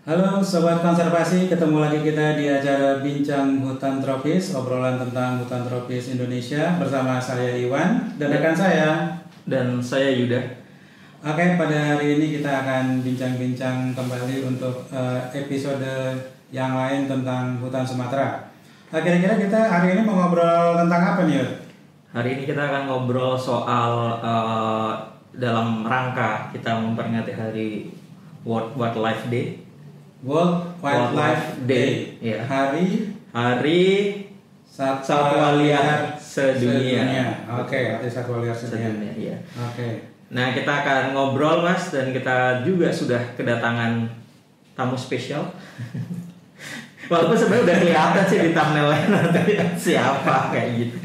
Halo Sobat Konservasi, ketemu lagi kita di acara Bincang Hutan Tropis, obrolan tentang hutan tropis Indonesia bersama saya Iwan dan rekan saya. Dan saya Yuda. Oke, pada hari ini kita akan bincang-bincang kembali untuk episode yang lain tentang hutan Sumatera. Kira-kira kita hari ini mau ngobrol tentang apa nih, Yud? Hari ini kita akan ngobrol soal dalam rangka kita memperingati hari World Wildlife Day. World Wildlife Day. Ya. Hari Satwa Liar Sedunia. Oke, hari Satwa Liar Sedunia. Iya. Oke. Nah, kita akan ngobrol, Mas, dan kita juga sudah kedatangan tamu spesial. Walaupun sebenarnya udah kelihatan sih di thumbnailnya nanti siapa kayak gitu.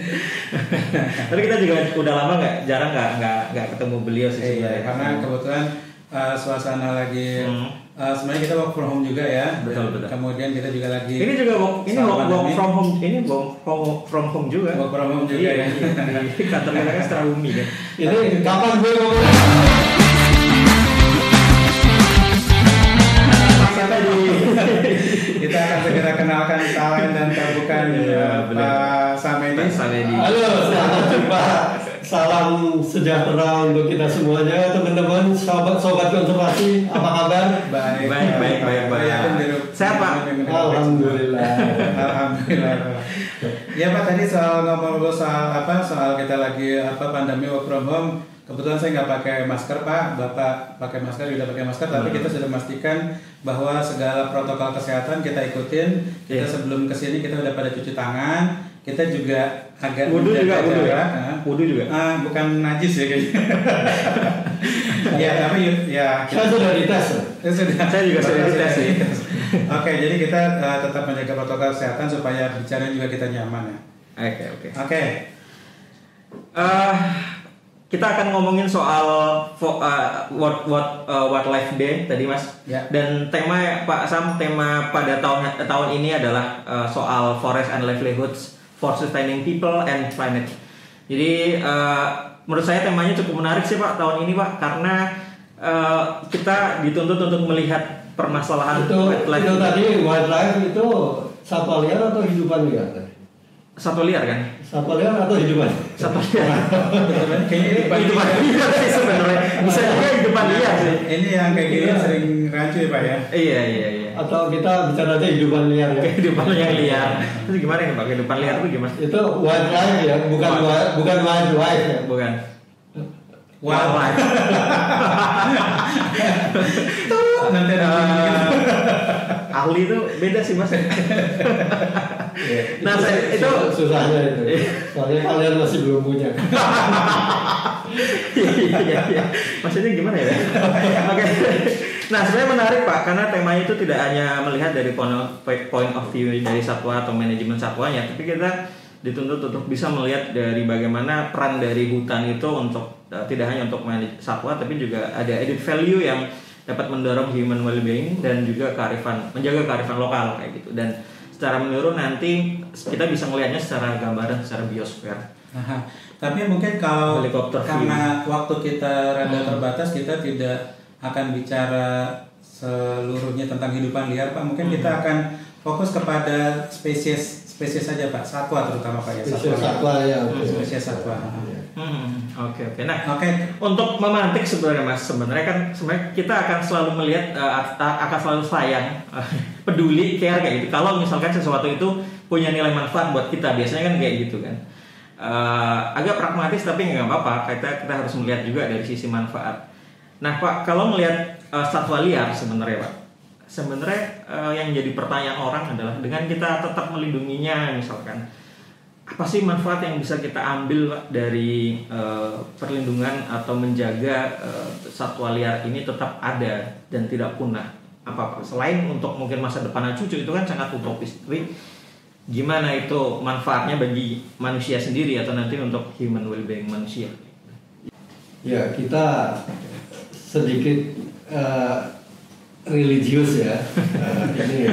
Tapi kita juga udah lama jarang nggak ketemu beliau sih sebenarnya. Karena kebetulan suasana lagi sebenarnya kita work from home juga ya. Betul. Kemudian kita juga lagi work from home, ini work from home juga. Work from home juga ya. Di kantor kita kan secara umum kan. Ini kapan gue ngomong? Kita akan segera kenalkan Salen dan Kabukan Pak Samedi. Halo, selamat jumpa. Salam sejahtera untuk kita semuanya, teman-teman, sobat konservasi. Apa kabar? Baik. Sehat, Pak? Alhamdulillah. Ya Pak, tadi soal ngomong soal kita lagi pandemi work from home. Kebetulan saya nggak pakai masker, Pak. Bapak pakai masker, udah pakai masker, tapi kita sudah memastikan bahwa segala protokol kesehatan kita ikutin. Kita sebelum kesini kita udah pada cuci tangan. Kita juga agak wudu juga. Bukan najis ya kayaknya. Ya, tapi ya Saya sudah dites. Saya juga sudah dites. Oke, jadi kita tetap menjaga protokol kesehatan supaya bicara juga kita nyaman ya. Oke. Kita akan ngomongin soal Wildlife Day tadi, Mas. Ya. Dan tema Pak Sam, tema pada tahun ini adalah soal forest and livelihoods for sustaining people and planet. Jadi menurut saya temanya cukup menarik sih Pak tahun ini Pak, karena kita dituntut untuk melihat permasalahan Itu tadi wildlife itu satwa liar atau hidupan liar? Satwa liar kan? Satwa liar atau hidupan? Satwa liar. Kayaknya hidupan liar sih sebenarnya. Bisa juga hidupan liar sih. Ini yang kayak gini sering rancu ya Pak ya. Iya. Atau kita bicara aja hidupan liar ya? Kehidupan yang liar. Itu gimana nih Pak? Kehidupan liar itu gimana? Itu wildlife ya, bukan wildlife ya? Bukan. Wildlife. Nanti ada ahli itu beda sih Mas. Nah, itu susahnya itu. Soalnya kalian masih belum punya. Iya. Maksudnya gimana ya? Oke. Nah, sebenarnya menarik Pak, karena temanya itu tidak hanya melihat dari point of view dari satwa atau manajemen satwanya, tapi kita dituntut untuk bisa melihat dari bagaimana peran dari hutan itu untuk tidak hanya untuk manage satwa, tapi juga ada added value yang dapat mendorong human well-being dan juga menjaga kearifan lokal kayak gitu. Dan secara menyeluruh nanti kita bisa melihatnya secara gambaran, secara biosfer. Tapi mungkin kalau karena view. waktu kita rada terbatas, kita tidak akan bicara seluruhnya tentang kehidupan liar Pak. Mungkin kita akan fokus kepada spesies saja Pak, satwa terutama Pak ya. Spesies satwa. Oke. Nah, untuk memantik sebenarnya kan kita akan selalu melihat akan selalu sayang, peduli, care kayak gitu. Kalau misalkan sesuatu itu punya nilai manfaat buat kita, biasanya kan kayak gitu kan. Agak pragmatis tapi nggak apa-apa. Kita harus melihat juga dari sisi manfaat. Nah Pak, kalau melihat satwa liar sebenarnya Pak, yang jadi pertanyaan orang adalah dengan kita tetap melindunginya misalkan, apa sih manfaat yang bisa kita ambil Pak, dari perlindungan atau menjaga satwa liar ini tetap ada dan tidak punah? Apa Pak? Selain untuk mungkin masa depan cucu, itu kan sangat utopis, tapi gimana itu manfaatnya bagi manusia sendiri atau nanti untuk human well-being manusia? Ya, kita sedikit religius ya. Ini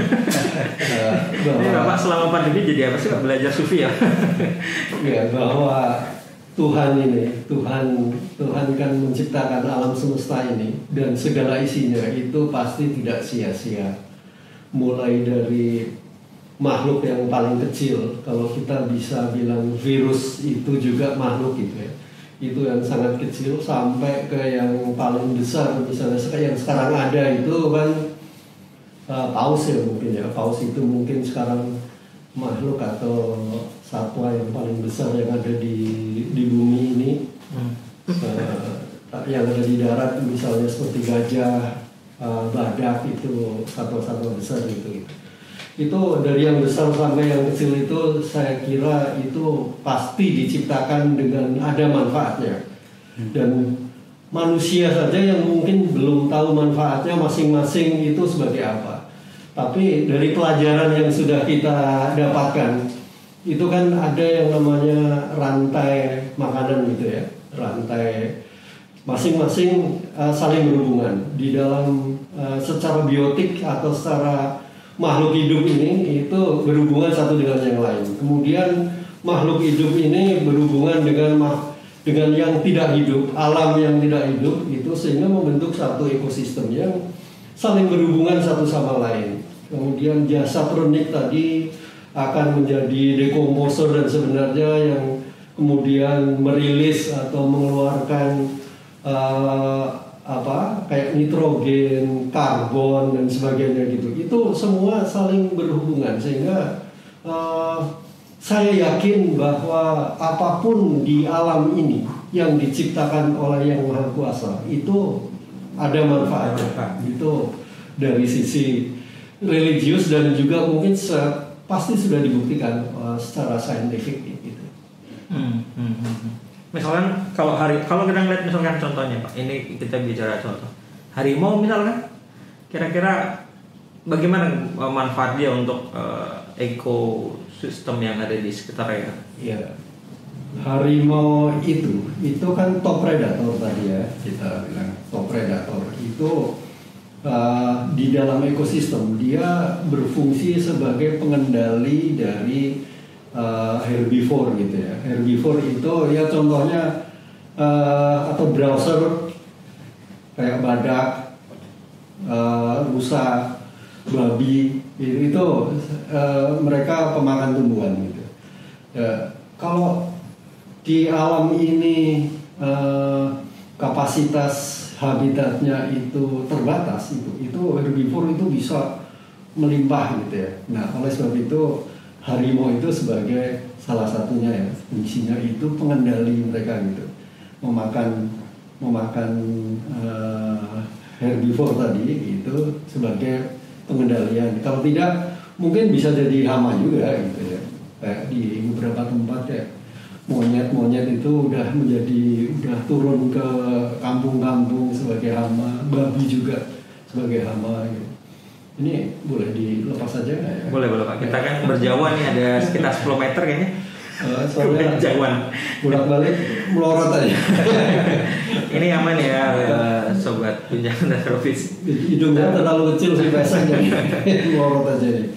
Bapak selama pandemi jadi apa sih Pak? Belajar sufi ya? Ya, bahwa Tuhan kan menciptakan alam semesta ini dan segala isinya itu pasti tidak sia-sia. mulai dari makhluk yang paling kecil, kalau kita bisa bilang virus itu juga makhluk gitu ya, itu yang sangat kecil, sampai ke yang paling besar, misalnya yang sekarang ada itu kan paus ya mungkin ya, paus itu mungkin sekarang makhluk atau satwa yang paling besar yang ada di bumi ini. Yang ada di darat misalnya seperti gajah, badak, itu satwa-satwa besar gitu. Itu dari yang besar sampai yang kecil itu saya kira itu pasti diciptakan dengan ada manfaatnya. Dan manusia saja yang mungkin belum tahu manfaatnya masing-masing itu sebagai apa. Tapi dari pelajaran yang sudah kita dapatkan itu kan ada yang namanya rantai makanan gitu ya, rantai masing-masing saling berhubungan di dalam secara biotik atau secara makhluk hidup ini itu berhubungan satu dengan yang lain. Kemudian makhluk hidup ini berhubungan dengan yang tidak hidup, alam yang tidak hidup itu, sehingga membentuk satu ekosistem yang saling berhubungan satu sama lain. Kemudian jasa pronik tadi akan menjadi dekomposer dan sebenarnya yang kemudian merilis atau mengeluarkan kayak nitrogen, karbon dan sebagainya gitu. Itu semua saling berhubungan sehingga saya yakin bahwa apapun di alam ini yang diciptakan oleh Yang Maha Kuasa itu ada manfaatnya. Itu dari sisi religius dan juga mungkin pasti sudah dibuktikan secara saintifik gitu. Misalkan kalau kita ngeliat misalkan contohnya Pak, ini kita bicara contoh harimau misalkan, kira-kira bagaimana manfaat dia untuk ekosistem yang ada di sekitarnya? Iya, harimau itu kan top predator tadi ya, kita bilang top predator itu di dalam ekosistem dia berfungsi sebagai pengendali dari herbivore gitu ya. Herbivore itu ya contohnya atau browser kayak badak, rusa, babi itu mereka pemakan tumbuhan gitu. Kalau di alam ini kapasitas habitatnya itu terbatas, itu herbivore itu bisa melimpah gitu ya. Nah, oleh sebab itu harimau itu sebagai salah satunya ya, fungsinya itu pengendali mereka gitu, memakan herbivore tadi itu sebagai pengendalian. Kalau tidak mungkin bisa jadi hama juga gitu ya. Kayak di beberapa tempat ya, monyet itu udah turun ke kampung-kampung sebagai hama, babi juga sebagai hama gitu. Ini boleh dilepas saja nggak ya? Boleh Pak. Kita kan berjauhan nih, ada sekitar 10 meter kayaknya. Soalnya berjauhan. Bolak-balik melorot aja. Ini aman ya, sobat tunjangan tropis. Hidungnya terlalu kecil sih pesek jadi melorot aja nih.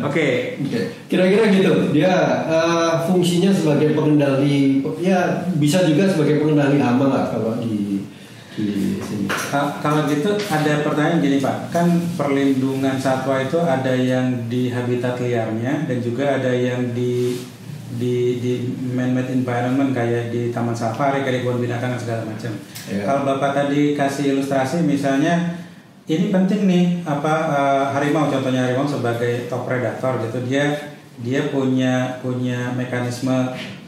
Oke. Kira-kira gitu. Dia fungsinya sebagai pengendali, ya bisa juga sebagai pengendali hama lah kalau di sini. Kalau gitu ada pertanyaan gini Pak, kan perlindungan satwa itu ada yang di habitat liarnya dan juga ada yang di man-made environment kayak di taman safari, kayak di kebun binatang dan segala macam. Yeah. Kalau Bapak tadi kasih ilustrasi misalnya ini penting nih harimau, contohnya harimau sebagai top predator gitu, dia punya mekanisme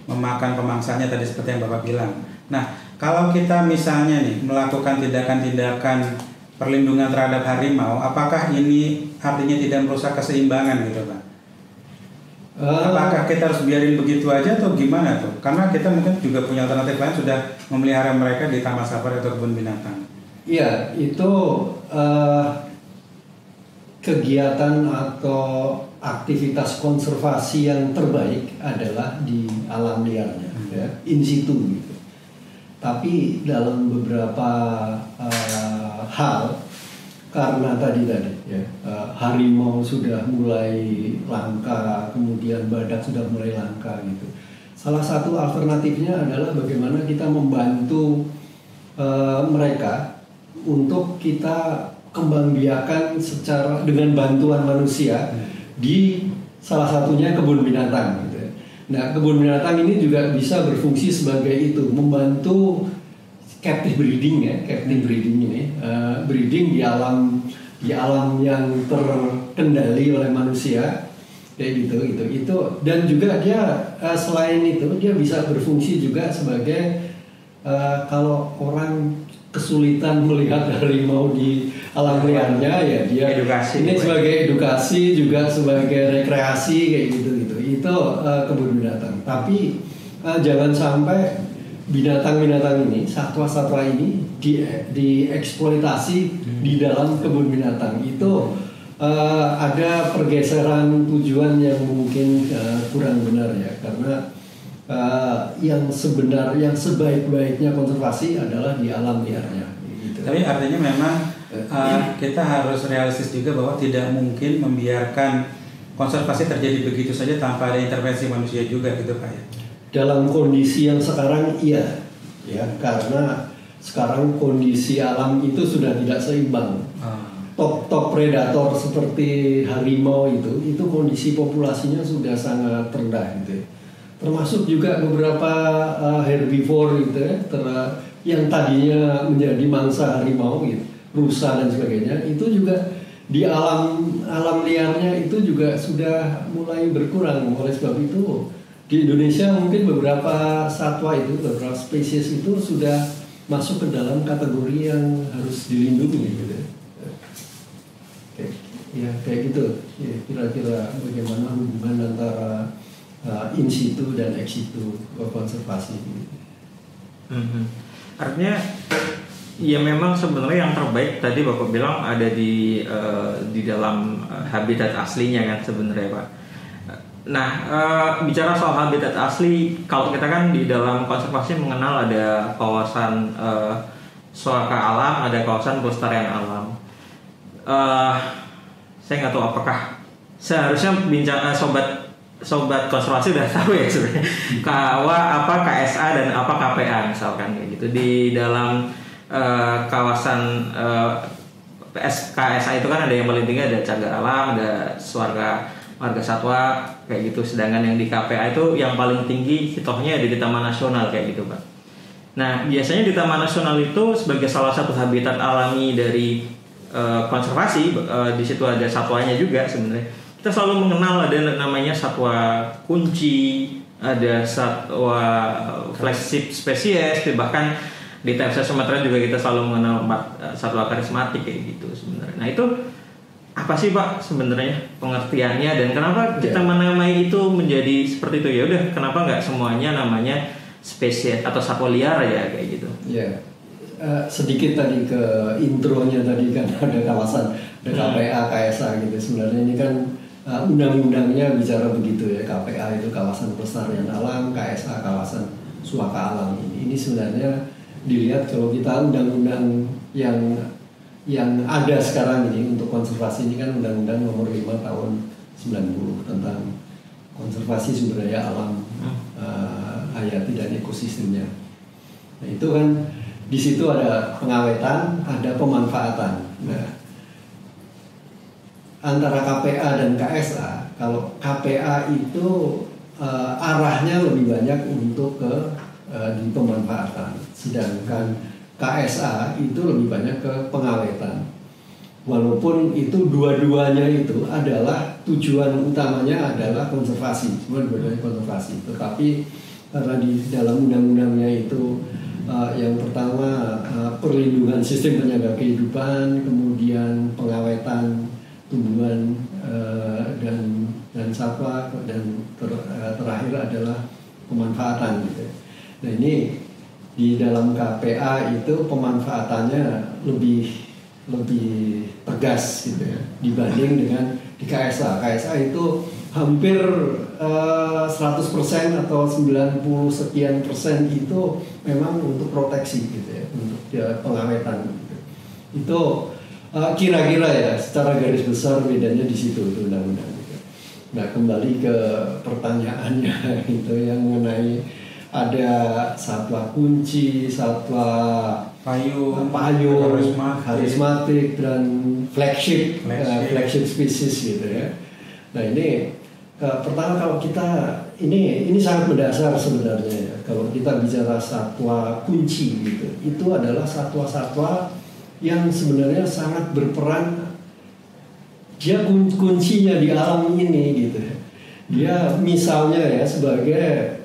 memakan pemangsanya tadi seperti yang Bapak bilang. Nah, kalau kita misalnya nih melakukan tindakan-tindakan perlindungan terhadap harimau, apakah ini artinya tidak merusak keseimbangan gitu Pak? Apakah kita harus biarin begitu aja atau gimana tuh? Karena kita mungkin juga punya alternatif lain, sudah memelihara mereka di taman safari atau kebun binatang. Iya, itu kegiatan atau aktivitas konservasi yang terbaik adalah di alam liarnya, ya, in situ gitu. Tapi dalam beberapa hal, karena tadi ya, harimau sudah mulai langka, kemudian badak sudah mulai langka gitu. Salah satu alternatifnya adalah bagaimana kita membantu mereka untuk kita dikembangbiakan secara dengan bantuan manusia di salah satunya kebun binatang gitu. Nah, kebun binatang ini juga bisa berfungsi sebagai itu, membantu captive breeding ini, breeding di alam yang terkendali oleh manusia kayak gitu. Itu dan juga dia selain itu dia bisa berfungsi juga sebagai kalau orang kesulitan melihat harimau di alam liarnya ya dia edukasi, ini sebagai edukasi juga sebagai rekreasi kayak gitu itu kebun binatang. Tapi jangan sampai binatang-binatang ini, satwa-satwa ini dieksploitasi di dalam kebun binatang. Itu ada pergeseran tujuan yang mungkin kurang benar ya, karena yang sebaik-baiknya konservasi adalah di alam liarnya. Gitu. Tapi artinya memang kita harus realistis juga bahwa tidak mungkin membiarkan konservasi terjadi begitu saja tanpa ada intervensi manusia juga gitu Pak ya. Dalam kondisi yang sekarang iya, ya karena sekarang kondisi alam itu sudah tidak seimbang. Top predator seperti harimau itu kondisi populasinya sudah sangat rendah gitu. Termasuk juga beberapa herbivore gitu ya, yang tadinya menjadi mangsa harimau gitu, rusa dan sebagainya, itu juga di alam liarnya itu juga sudah mulai berkurang. Oleh sebab itu di Indonesia mungkin beberapa satwa itu, beberapa spesies itu sudah masuk ke dalam kategori yang harus dilindungi gitu. Ya kayak gitu. Ya, kira-kira bagaimana hubungan antara in situ dan ex situ konservasi. Artinya ya memang sebenarnya yang terbaik tadi Bapak bilang ada di dalam habitat aslinya kan sebenarnya Pak. Nah bicara soal habitat asli, kalau kita kan di dalam konservasi mengenal ada kawasan suaka alam, ada kawasan pelestarian alam. Saya nggak tahu apakah seharusnya sobat konservasi udah tahu ya sebenarnya KSA dan apa KPA misalkan kayak gitu di dalam kawasan KSA itu kan ada yang paling tinggi ada cagar alam, ada marga satwa kayak gitu, sedangkan yang di KPA itu yang paling tinggi hitohnya ada di Taman Nasional kayak gitu Pak. Nah biasanya di Taman Nasional itu sebagai salah satu habitat alami dari konservasi, di situ ada satwanya juga sebenarnya. Kita selalu mengenal ada namanya satwa kunci, ada satwa flagship spesies, bahkan di TFC Sumatera juga kita selalu mengenal satwa karismatik kayak gitu sebenarnya. Nah itu apa sih Pak sebenarnya pengertiannya dan kenapa kita menamai itu menjadi seperti itu? Ya udah kenapa nggak semuanya namanya spesies atau satwa liar ya kayak gitu? Ya sedikit tadi ke intronya tadi kan ada kawasan, ada KPA, KSA gitu. Sebenarnya ini kan undang-undangnya bicara begitu ya, KPA itu kawasan pelestarian alam, KSA kawasan suaka alam. Ini sebenarnya dilihat kalau kita undang-undang yang ada sekarang ini untuk konservasi ini kan Undang-Undang Nomor 5 Tahun 90 tentang konservasi sumber daya alam hayati dan ekosistemnya. Nah itu kan di situ ada pengawetan, ada pemanfaatan. Nah antara KPA dan KSA, kalau KPA itu arahnya lebih banyak untuk di pemanfaatan, sedangkan KSA itu lebih banyak ke pengawetan. Walaupun itu dua-duanya itu adalah tujuan utamanya adalah konservasi, semua dua-duanya konservasi. Tetapi karena di dalam undang-undangnya itu yang pertama perlindungan sistem penjaga kehidupan, kemudian pengawetan tumbuhan dan satwa, dan terakhir adalah pemanfaatan gitu. Nah ini di dalam KPA itu pemanfaatannya lebih tegas gitu ya dibanding dengan di KSA. KSA itu hampir 100% atau 90 sekian persen itu memang untuk proteksi gitu ya, untuk pengawetan gitu. Itu kira-kira ya secara garis besar bedanya di situ itu undang-undang gitu. Nah kembali ke pertanyaannya itu yang mengenai ada satwa kunci, satwa payung, karismatik dan flagship species gitu ya. Nah ini pertama kalau kita ini sangat mendasar sebenarnya ya. Kalau kita bicara satwa kunci gitu, itu adalah satwa-satwa yang sebenarnya sangat berperan. Dia kuncinya di alam ini gitu. Dia misalnya ya sebagai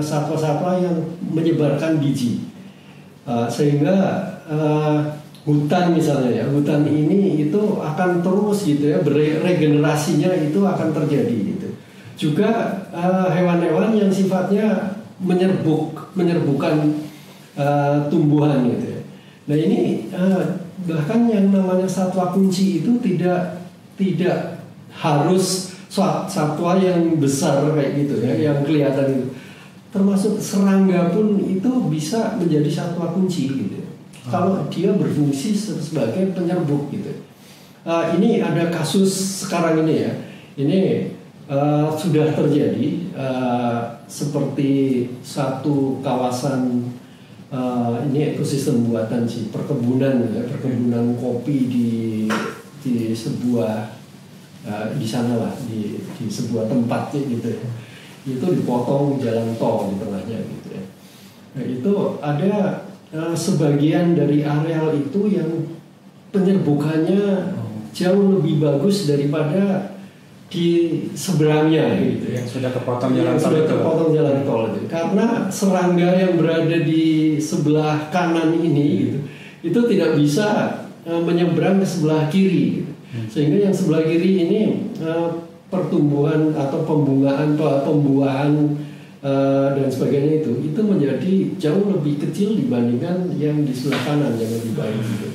satwa-satwa yang menyebarkan biji, sehingga hutan misalnya ya, hutan ini itu akan terus gitu ya, regenerasinya itu akan terjadi gitu. Juga hewan-hewan yang sifatnya menyerbukan tumbuhan gitu ya. Nah ini bahkan yang namanya satwa kunci itu tidak harus satwa yang besar kayak gitu ya, yang kelihatan itu. Termasuk serangga pun itu bisa menjadi satwa kunci gitu. Kalau dia berfungsi sebagai penyerbuk gitu. Ini ada kasus sekarang ini ya. Ini sudah terjadi seperti satu kawasan ini ekosistem buatan sih, perkebunan ya, perkebunan kopi di sebuah di sana lah, di sebuah tempat gitu ya. Itu dipotong jalan tol di tengahnya gitu ya. Nah itu ada sebagian dari areal itu yang penyerbukannya jauh lebih bagus daripada di seberangnya gitu. Yang sudah kepotong jalan tol itu. Karena serangga yang berada di sebelah kanan ini gitu, itu tidak bisa menyeberang ke sebelah kiri gitu. Sehingga yang sebelah kiri ini pertumbuhan atau pembuahan dan sebagainya itu menjadi jauh lebih kecil dibandingkan yang di sebelah kanan yang lebih baik gitu.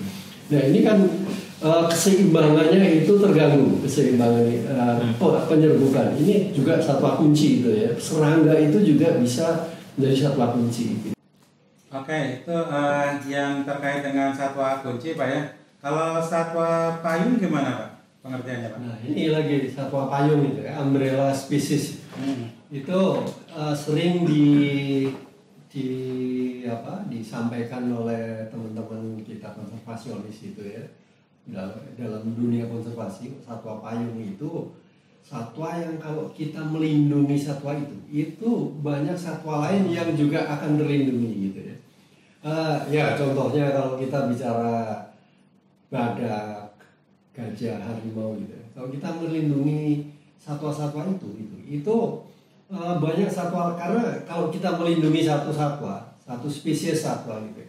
Nah ini kan keseimbangannya itu terganggu, penyerbukan. Ini juga satwa kunci itu ya. Serangga itu juga bisa menjadi satwa kunci gitu. Oke, itu yang terkait dengan satwa kunci Pak ya. Kalau satwa payung gimana Pak pengertiannya Pak? Nah ini lagi satwa payung itu ya, umbrella species. Itu sering disampaikan oleh teman-teman kita konservasionis itu ya. Dalam dunia konservasi, satwa payung itu satwa yang kalau kita melindungi satwa itu banyak satwa lain yang juga akan terlindungi gitu ya. Ya contohnya kalau kita bicara badak, gajah, harimau gitu. Kalau kita melindungi satwa-satwa itu banyak satwa, karena kalau kita melindungi satu spesies satwa gitu,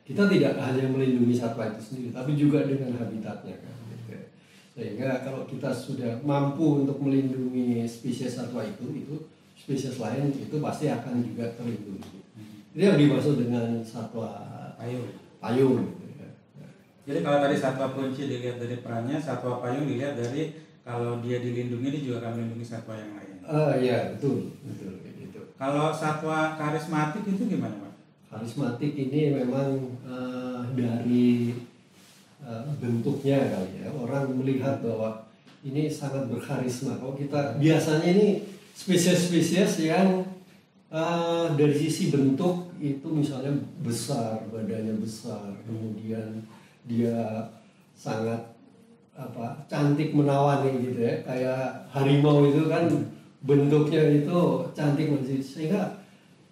kita tidak hanya melindungi satwa itu sendiri, tapi juga dengan habitatnya kan. Gitu. Sehingga kalau kita sudah mampu untuk melindungi spesies satwa itu spesies lain itu pasti akan juga terlindungi. Ini yang dimaksud dengan satwa payung. Jadi kalau tadi satwa kunci dilihat dari perannya, satwa payung dilihat dari kalau dia dilindungi dia juga akan melindungi satwa yang lain. Iya betul gitu. Kalau satwa karismatik itu gimana Pak? Karismatik ini memang dari bentuknya kali ya, orang melihat bahwa ini sangat berkarisma. Kalau kita biasanya ini spesies-spesies yang dari sisi bentuk itu misalnya besar, badannya besar, kemudian dia sangat cantik menawan gitu ya, kayak harimau itu kan bentuknya itu cantik sehingga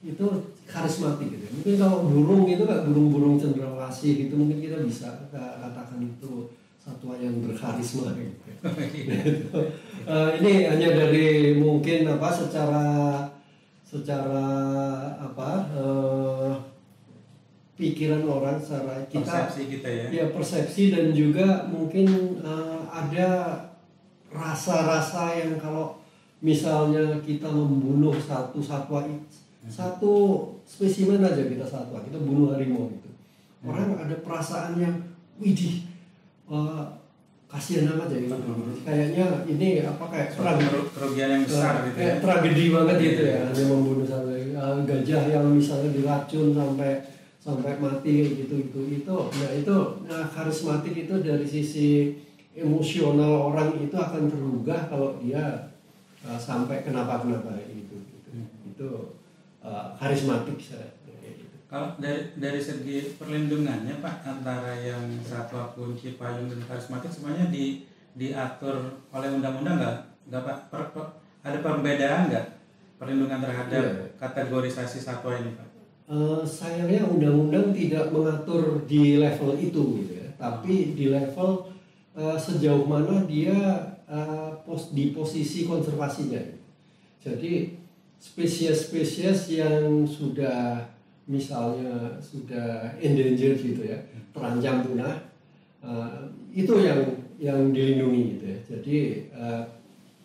itu karismatik gitu. Mungkin kalau burung itu kan burung-burung cendrawasih itu mungkin kita bisa katakan itu satwa yang berkarisma gitu. Ini hanya dari mungkin secara pikiran orang, secara persepsi kita ya. Ya persepsi, dan juga mungkin ada rasa-rasa yang kalau misalnya kita membunuh satu spesimen aja, kita bunuh harimau gitu. Orang ada perasaan yang widih, kasihan amat ya gitu. Kayaknya ini kayak kerugian yang besar gitu ya. Tragedi banget gitu ya, hanya membunuh satu gajah yang misalnya diracun sampai mati gitu. Nah itu karismatik itu dari sisi emosional orang itu akan tergugah kalau dia sampai kenapa gitu. Itu karismatik. Kalau dari segi perlindungannya Pak, antara yang satwa kunci, payung dan karismatik semuanya diatur oleh undang-undang nggak Pak? Ada perbedaan nggak perlindungan terhadap kategorisasi satwa ini Pak? Sayangnya undang-undang tidak mengatur di level itu gitu ya, tapi di level sejauh mana dia di posisi konservasinya. Jadi spesies-spesies yang sudah misalnya sudah endangered gitu ya, terancam punah, itu yang dilindungi gitu ya. Jadi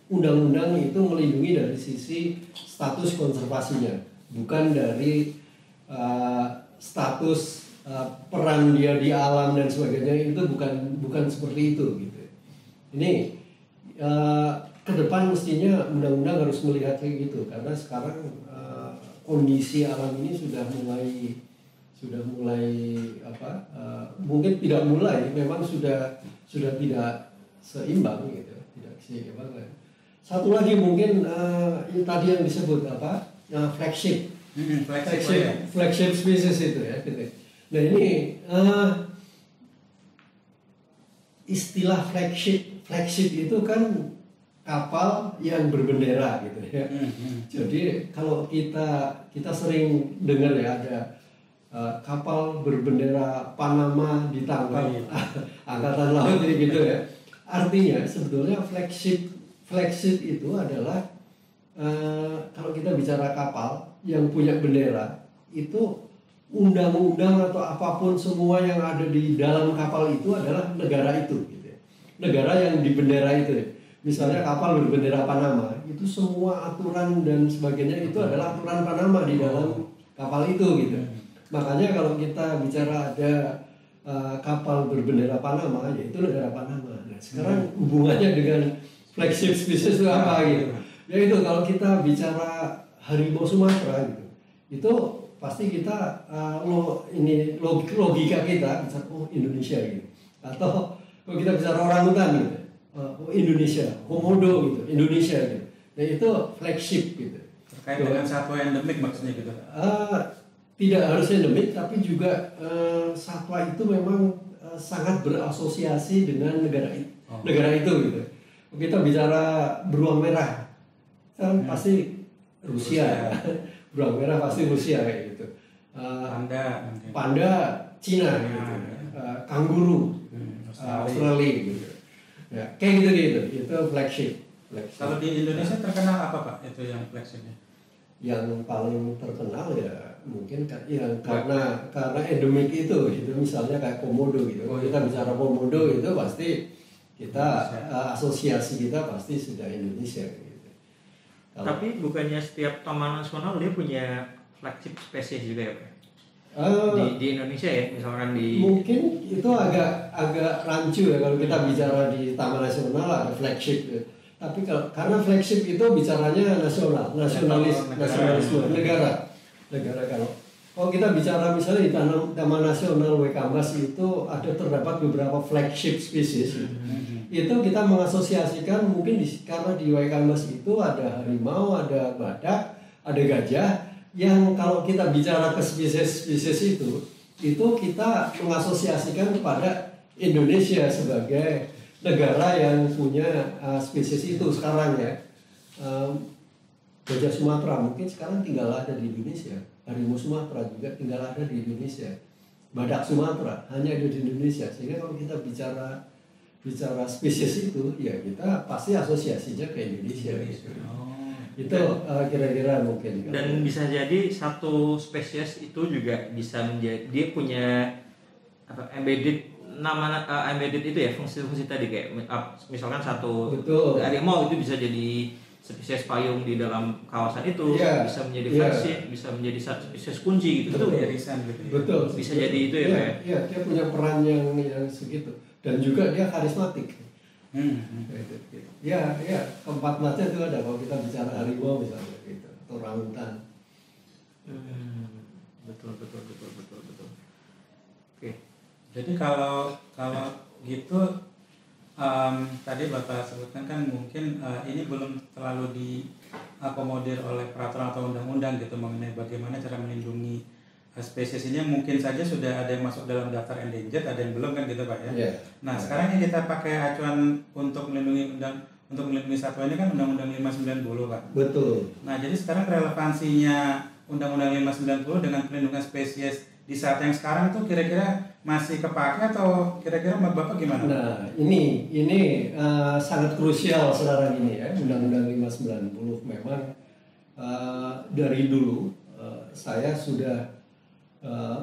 undang-undang itu melindungi dari sisi status konservasinya, bukan dari status peran dia di alam dan sebagainya. Itu bukan seperti itu gitu. Ini ke depan mestinya undang-undang harus melihat kayak gitu, karena sekarang kondisi alam ini sudah mulai mungkin tidak mulai, memang sudah tidak seimbang gitu, tidak seimbang. Satu lagi mungkin tadi yang disebut flagship species itu ya gitu. Nah ini istilah flagship itu kan kapal yang berbendera gitu ya. Jadi kalau kita sering dengar ya ada kapal berbendera Panama ditangkap angkatan laut jadi gitu ya. Artinya sebetulnya flagship itu adalah kalau kita bicara kapal yang punya bendera, itu undang-undang atau apapun semua yang ada di dalam kapal itu adalah negara itu gitu ya. Negara yang di bendera itu ya. Misalnya kapal berbendera Panama, itu semua aturan dan sebagainya itu adalah aturan Panama di dalam kapal itu gitu. Makanya kalau kita bicara ada kapal berbendera Panama, yaitu negara Panama. Nah, sekarang hubungannya dengan flagship species itu apa gitu? Ya itu kalau kita bicara harimau Sumatera gitu, itu pasti kita logika kita bisa Indonesia gitu. Atau kalau kita bicara orangutan gitu. Indonesia, komodo gitu, Indonesia gitu. Nah itu flagship gitu. Terkait dengan satwa endemik maksudnya gitu? Tidak harus endemik, tapi juga satwa itu memang sangat berasosiasi dengan negara itu gitu. Kita bicara beruang merah, kan pasti Rusia. Beruang merah pasti Rusia kayak gitu. Panda Cina gitu. Kanguru Australia gitu. Ya, kayak gitu, itu flagship. Kalau di Indonesia terkenal apa Pak itu yang flagshipnya? Yang paling terkenal ya mungkin karena endemik itu misalnya kayak komodo gitu. Kalau kita bicara komodo itu pasti kita asosiasi kita pasti sudah Indonesia gitu. Tapi bukannya setiap taman nasional dia punya flagship spesies juga ya Pak? Di Indonesia ya, misalkan mungkin itu agak rancu ya kalau kita bicara di Taman Nasional ada flagship ya. Tapi karena flagship itu bicaranya nasionalisme negara kalau kita bicara misalnya di Taman Nasional Waikambas itu terdapat beberapa flagship species itu kita mengasosiasikan mungkin karena di Waikambas itu ada harimau, ada badak, ada gajah. Yang kalau kita bicara ke spesies itu kita mengasosiasikan kepada Indonesia sebagai negara yang punya spesies itu sekarang ya. Gajah Sumatera mungkin sekarang tinggal ada di Indonesia, harimau Sumatera juga tinggal ada di Indonesia, badak Sumatera hanya ada di Indonesia. Sehingga kalau kita bicara spesies itu ya kita pasti asosiasinya ke Indonesia gitu. Itu kira-kira mungkin. Dan bisa jadi satu spesies itu juga bisa menjadi dia punya embedded embedded itu ya fungsi-fungsi tadi kayak misalkan satu harimau itu bisa jadi spesies payung di dalam kawasan itu, bisa menjadi flagship, bisa menjadi spesies kunci gitu. Betul. Betul. Bisa jadi itu ya Pak ya. Iya, dia punya peran yang segitu dan juga dia karismatik. Ya, keempat macam itu ada kalau kita bicara harimau misalnya gitu atau orangutan. Betul. Oke. Jadi kalau gitu Tadi Bapak sebutkan kan mungkin ini belum terlalu diakomodir oleh peraturan atau undang-undang gitu mengenai bagaimana cara melindungi spesies ini yang mungkin saja sudah ada yang masuk dalam daftar endangered, ada yang belum kan gitu Pak ya. Yeah. Nah sekarang yang kita pakai acuan untuk melindungi satwa ini kan Undang-Undang 590 Pak. Betul. Nah jadi sekarang relevansinya Undang-Undang 590 dengan pelindungan spesies di saat yang sekarang tuh kira-kira masih kepake atau kira-kira Bapak gimana? Nah ini sangat krusial sekarang ini ya, Undang-Undang 590 memang dari dulu saya sudah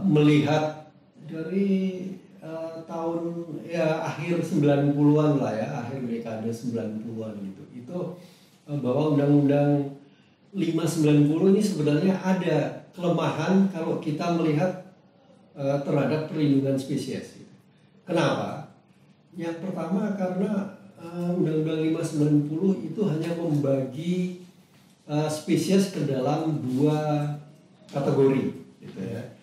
melihat dari tahun ya akhir 90-an lah ya, akhir dekade 90-an gitu. Itu bahwa Undang-Undang 590 ini sebenarnya ada kelemahan kalau kita melihat terhadap perlindungan spesies. Gitu. Kenapa? Yang pertama karena Undang-Undang 590 itu hanya membagi spesies ke dalam dua kategori, gitu ya.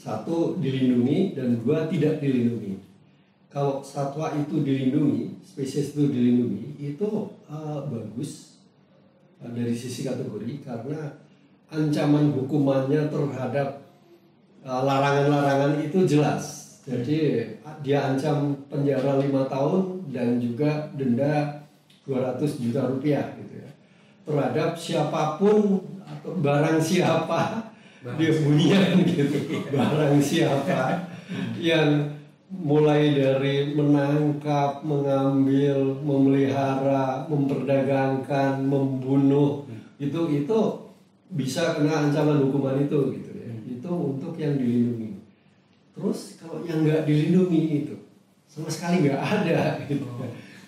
Satu dilindungi dan dua tidak dilindungi. Kalau satwa itu dilindungi, spesies itu dilindungi, itu bagus dari sisi kategori karena ancaman hukumannya terhadap larangan-larangan itu jelas. Jadi dia ancam penjara 5 tahun dan juga denda 200 juta rupiah gitu ya. Terhadap siapapun atau barang siapa dia bunyian gitu, barang siapa yang mulai dari menangkap, mengambil, memelihara, memperdagangkan, membunuh itu bisa kena ancaman hukuman itu gitu ya. Itu untuk yang dilindungi. Terus kalau yang nggak dilindungi itu sama sekali nggak ada gitu.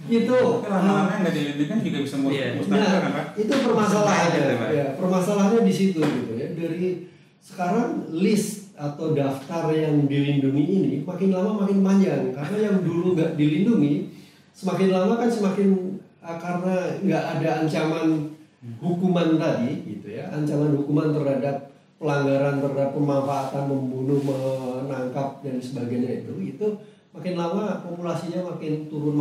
Itu lama-lama nggak dilindungi kan juga bisa musnah kan Pak? Itu permasalahannya ya, permasalahannya di situ gitu ya. Dari sekarang list atau daftar yang dilindungi ini makin lama makin panjang karena yang dulu nggak dilindungi semakin lama kan semakin karena nggak ada ancaman hukuman tadi gitu ya, ancaman hukuman terhadap pelanggaran terhadap pemanfaatan, membunuh, menangkap dan sebagainya itu makin lama populasinya makin turun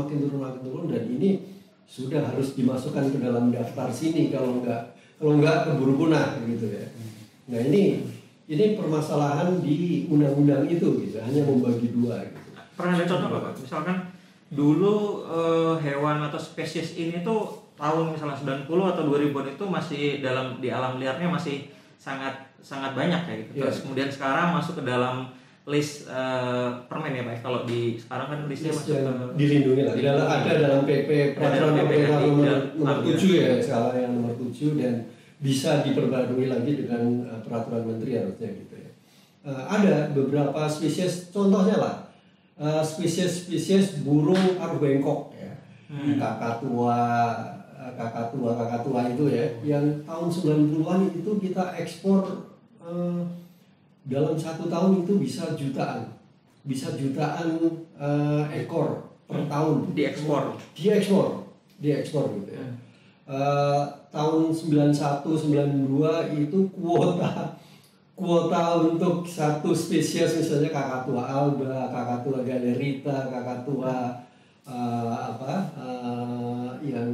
dan ini sudah harus dimasukkan ke dalam daftar sini kalau nggak keburu punah gitu ya. Nah ini permasalahan di undang-undang itu gitu, hanya membagi dua gitu. Pernah ada contoh Pak? Misalkan dulu hewan atau spesies ini tuh tahun misalnya 90 atau 2000-an itu masih di alam liarnya masih sangat banyak ya gitu. Terus kemudian sekarang masuk ke dalam list permen ya Pak. Kalau di sekarang kan listnya masuk ke dilindungi lah. Ada dalam PP peraturan pemerintah nomor 7 ya, skala yang nomor 7 dan bisa diperbarui lagi dengan peraturan menteri harusnya gitu ya. Ada beberapa spesies, contohnya lah spesies burung paruh bengkok ya, kakatua itu ya, yang tahun 90-an itu kita ekspor dalam 1 tahun itu bisa jutaan ekor per tahun diekspor gitu ya. Tahun 91, 92 itu kuota untuk satu spesies misalnya kakatua alba, kakatua galerita, kakatua yang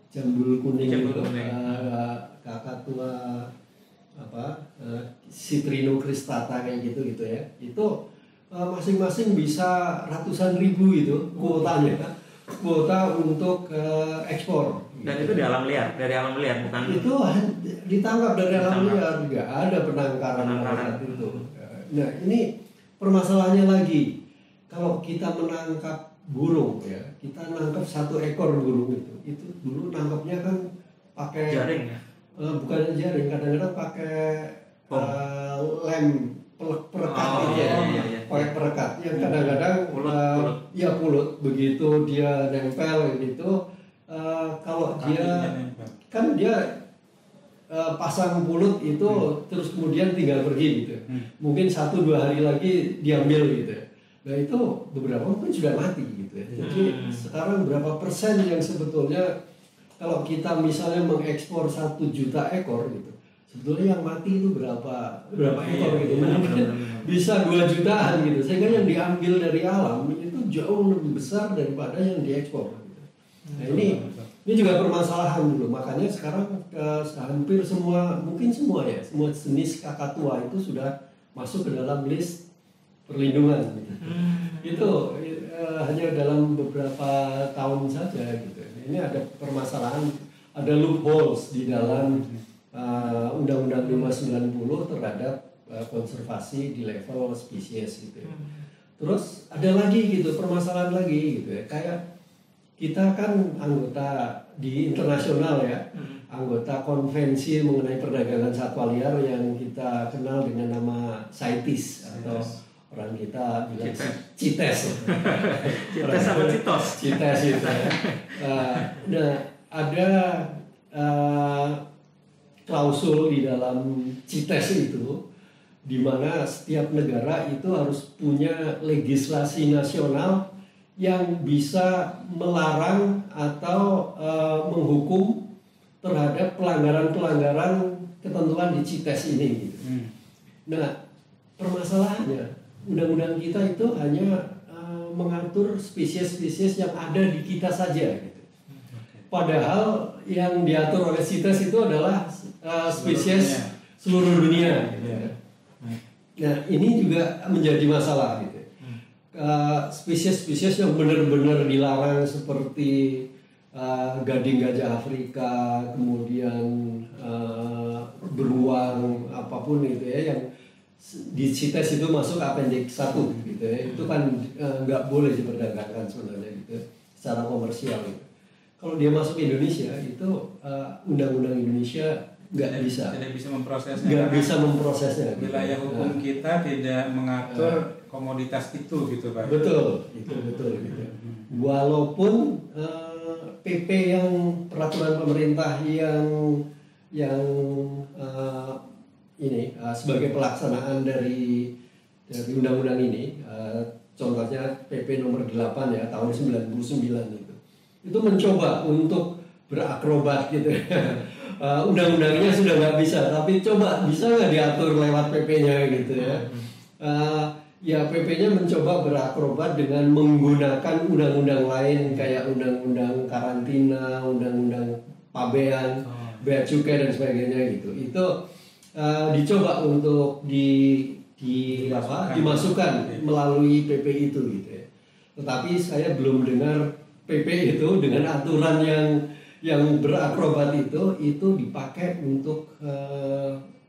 jambul kuning itu, kakatua Citrino cristata kayak gitu ya. Itu masing-masing bisa ratusan ribu itu kuotanya. Kuota untuk ekspor. Dan itu dari alam liar bukan? Itu ditangkap dari alam liar, nggak ada penangkaran itu. Nah ini permasalahannya lagi, kalau kita menangkap burung ya, kita nangkap 1 ekor burung itu dulu nangkapnya kan pakai jaring ya? Bukan jaring, kadang-kadang pakai lem perekat pakai perekat yang kadang-kadang pulut begitu dia nempel gitu. Kalau dia pasang pulut itu terus kemudian tinggal pergi gitu. Mungkin 1-2 hari lagi diambil gitu. Nah itu beberapa mungkin sudah mati gitu ya. Jadi sekarang berapa persen yang sebetulnya kalau kita misalnya mengekspor 1 juta ekor gitu, sebetulnya yang mati itu berapa ekor gitu. Mungkin bisa 2 jutaan gitu. Sehingga yang diambil dari alam itu jauh lebih besar daripada yang diekspor. Gitu. Nah, ini juga permasalahan dulu. Makanya sekarang hampir semua, mungkin semua ya, semua jenis kakatua itu sudah masuk ke dalam list perlindungan. Gitu. Itu hanya dalam beberapa tahun saja gitu. Ini ada permasalahan, ada loopholes di dalam Undang-Undang 590 terhadap konservasi di level spesies gitu. Terus ada lagi gitu, permasalahan lagi gitu ya. Kayak kita kan anggota di internasional ya, anggota konvensi mengenai perdagangan satwa liar yang kita kenal dengan nama CITES atau orang kita bilang CITES. CITES sama CITOS. CITES itu ya. Nah, ada klausul di dalam CITES itu di mana setiap negara itu harus punya legislasi nasional yang bisa melarang atau menghukum terhadap pelanggaran-pelanggaran ketentuan di CITES ini. Gitu. Nah, permasalahannya undang-undang kita itu hanya mengatur spesies-spesies yang ada di kita saja. Gitu. Padahal yang diatur oleh CITES itu adalah spesies seluruh dunia. Gitu. Nah, ini juga menjadi masalah gitu. Spesies-spesies yang benar-benar dilarang seperti gading gajah Afrika, kemudian beruang apapun gitu ya, yang di CITES itu masuk appendix 1 gitu ya. Itu kan nggak boleh diperdagangkan sebenarnya gitu secara komersial gitu. Kalau dia masuk Indonesia itu undang-undang Indonesia tidak bisa memprosesnya. Nggak bisa memprosesnya. Wilayah hukum kita tidak mengatur komoditas itu gitu Pak. Betul, itu betul gitu. Walaupun PP yang peraturan pemerintah yang ini sebagai pelaksanaan dari undang-undang ini, contohnya PP nomor 8 ya tahun 99 itu mencoba untuk berakrobat gitu. Undang-undangnya sudah nggak bisa, tapi coba bisa nggak diatur lewat PP-nya gitu ya. Ya PP-nya mencoba berakrobat dengan menggunakan undang-undang lain kayak undang-undang karantina, undang-undang pabean, bea cukai dan sebagainya gitu. Itu dicoba untuk dimasukkan melalui PP itu gitu ya. Tetapi saya belum dengar PP itu dengan aturan yang berakrobat itu dipakai untuk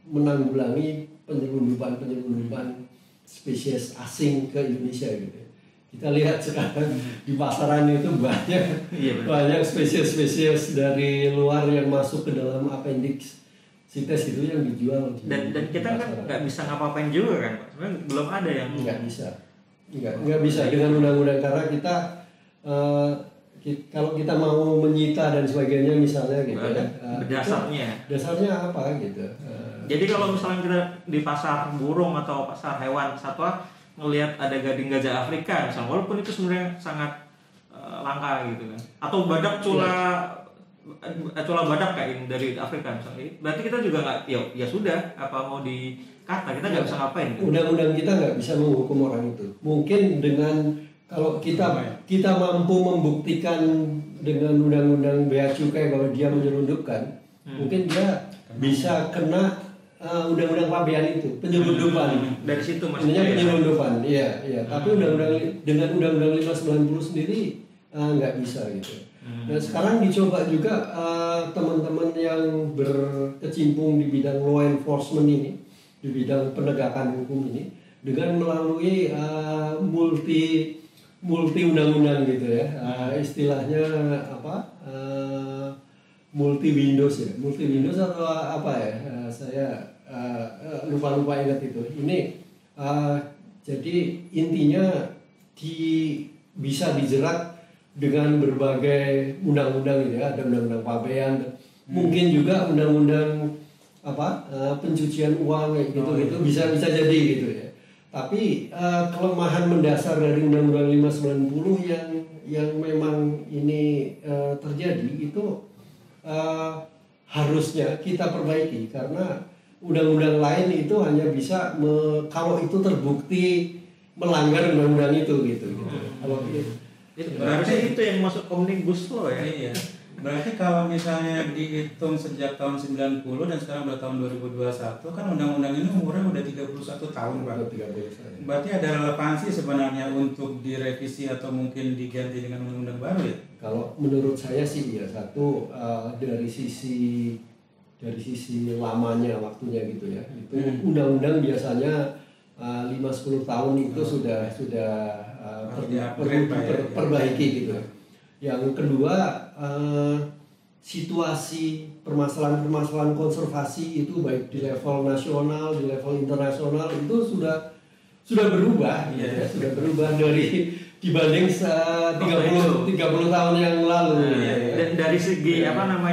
menanggulangi penyelundupan spesies asing ke Indonesia gitu. Kita lihat sekarang di pasaran itu banyak spesies-spesies dari luar yang masuk ke dalam appendix CITES itu yang dijual. Dan kita kan nggak bisa ngapa-ngapain juga kan, Pak. Sebenarnya belum ada yang nggak bisa dengan undang-undang karena kita kalau kita mau menyita dan sebagainya misalnya gitu dasarnya apa gitu. Jadi kalau misalnya kita di pasar burung atau pasar hewan satwa ngelihat ada gading gajah Afrika misalnya, walaupun itu sebenarnya sangat langka gitu kan, atau badak cula badak kayak dari Afrika misalnya, berarti kita juga nggak ya sudah apa mau dikata kita nggak bisa ngapain gitu. Undang-undang kita nggak bisa menghukum orang itu. Mungkin dengan kalau kita mampu membuktikan dengan undang-undang bea cukai bahwa dia menyelundupkan, mungkin dia bisa kena undang-undang pabean itu, penyelundupan. Dari situ maksudnya penyelundupan. Iya. Tapi dengan undang-undang 590 sendiri nggak bisa gitu. Nah, sekarang dicoba juga teman-teman yang berkecimpung di bidang law enforcement ini, di bidang penegakan hukum ini, dengan melalui multi undang-undang gitu ya, istilahnya apa, multi Windows ya, multi Windows atau apa ya, saya lupa ingat itu. Ini jadi intinya bisa dijerat dengan berbagai undang-undang ini ya, ada undang-undang pabean, mungkin juga undang-undang apa pencucian uang kayak gitu bisa jadi gitu ya. Tapi kelemahan mendasar dari Undang-Undang 590 yang memang ini terjadi itu harusnya kita perbaiki karena undang-undang lain itu hanya bisa kalau itu terbukti melanggar undang-undang itu gitu. Kalau Berarti itu yang masuk Omnibus Law ya? Iya. Berarti kalau misalnya dihitung sejak tahun 90 dan sekarang udah tahun 2021 kan undang-undang ini umurnya udah 31 tahun Pak. Berarti ada relevansi sebenarnya untuk direvisi atau mungkin diganti dengan undang-undang baru ya? Kalau menurut saya sih ya, satu dari sisi lamanya waktunya gitu ya. Itu undang-undang biasanya 5-10 tahun itu sudah perbaiki gitu. Yang kedua, situasi permasalahan konservasi itu baik di level nasional, di level internasional itu sudah berubah, ya, sudah berubah dibanding 30 tahun yang lalu. Dan dari segi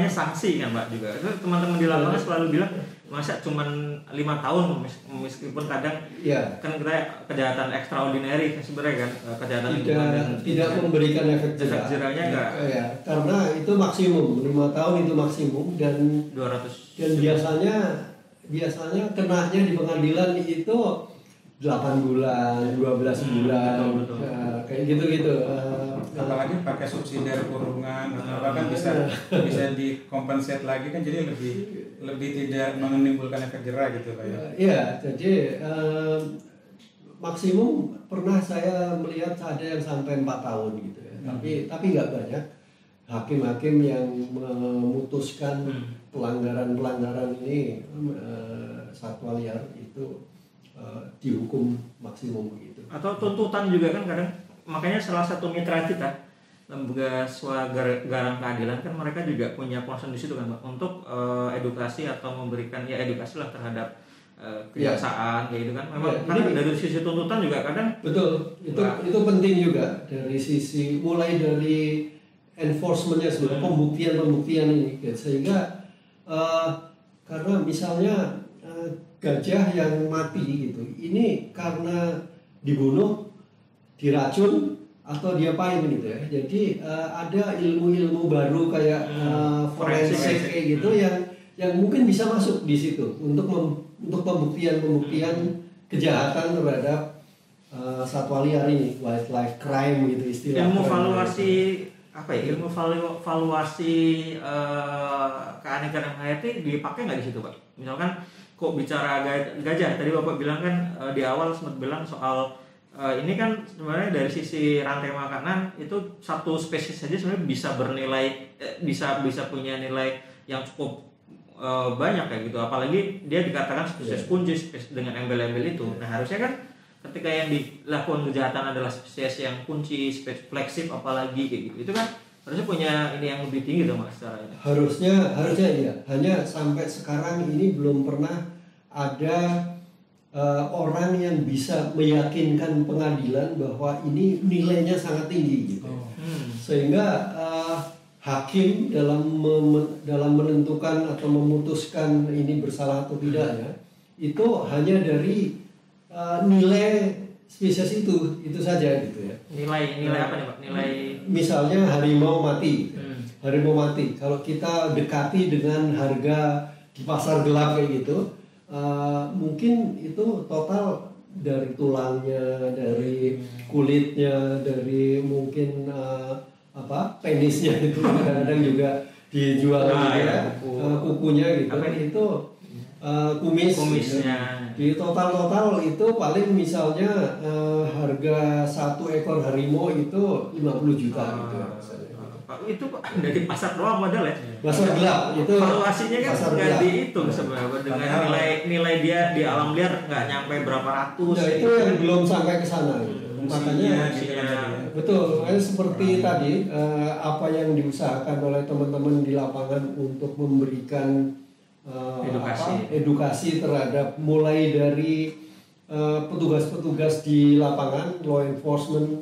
sanksi kan Pak juga. Itu teman-teman di lapangan selalu bilang masa cuman 5 tahun meskipun kadang kan kita kejahatan extraordinary sebenarnya kan kejahatan tidak memberikan efek jerahnya enggak karena itu maksimum 5 tahun itu maksimum dan 200 dan biasanya kenanya di pengadilan itu 8 bulan 12 bulan betul. Kayak gitu apalagi pakai subsidiar kurungan kan bisa dikompensate lagi kan jadi lebih tidak menimbulkan efek jerah gitu Pak ya. Iya, jadi maksimum pernah saya melihat ada yang sampai 4 tahun gitu ya. Tapi nggak banyak hakim-hakim yang memutuskan pelanggaran ini satwa liar itu dihukum maksimum begitu. Atau tuntutan juga kan kadang, makanya salah satu mitra kita lembaga garang keadilan kan mereka juga punya concern di situ kan Pak untuk edukasi atau memberikan edukasi lah terhadap kejaksaan kayak gitu kan. Memang karena dari sisi tuntutan juga kadang betul itu penting juga dari sisi mulai dari enforcementnya sebenarnya pembuktian ini sehingga karena misalnya gajah yang mati gitu ini karena dibunuh, diracun atau diapain gitu ya. Jadi ada ilmu-ilmu baru kayak forensik kayak gitu yang mungkin bisa masuk di situ untuk pembuktian kejahatan terhadap satwa liar ini, wildlife crime gitu istilah. Ilmu valuasi ilmu valuasi keanekaragaman hayati dipakai nggak di situ Pak? Misalkan kok bicara gajah tadi Bapak bilang kan di awal sempat bilang soal ini kan sebenarnya dari sisi rantai makanan itu satu spesies saja sebenarnya bisa bernilai bisa punya nilai yang cukup banyak kayak gitu, apalagi dia dikatakan spesies kunci dengan embel-embel itu. Nah harusnya kan ketika yang dilakukan kejahatan adalah spesies yang kunci, spesies flagship apalagi kayak gitu, itu kan harusnya punya ini yang lebih tinggi dong Mas secara ini. Harusnya iya. Hanya sampai sekarang ini belum pernah ada orang yang bisa meyakinkan pengadilan bahwa ini nilainya sangat tinggi gitu. Sehingga hakim dalam menentukan atau memutuskan ini bersalah atau tidaknya itu hanya dari nilai spesies itu saja gitu ya. Nilai apa nih Pak? Nilai misalnya harimau mati. Harimau mati. Kalau kita dekati dengan harga di pasar gelap kayak gitu, mungkin itu total dari tulangnya, dari kulitnya, dari mungkin penisnya itu kadang-kadang juga dijual kukunya gitu. Itu kumisnya. Di total itu paling misalnya harga 1 ekor harimau itu 50 juta gitu. Itu dari pasar doang modal ya. Pasar gelap itu. Valuasinya kan nggak dihitung sebenarnya dengan nilai dia di alam liar nggak nyampe berapa ratus. Nah, itu yang belum sampai ke sana gitu. Makanya betul, seperti tadi apa yang diusahakan oleh teman-teman di lapangan untuk memberikan edukasi terhadap mulai dari petugas-petugas di lapangan, law enforcement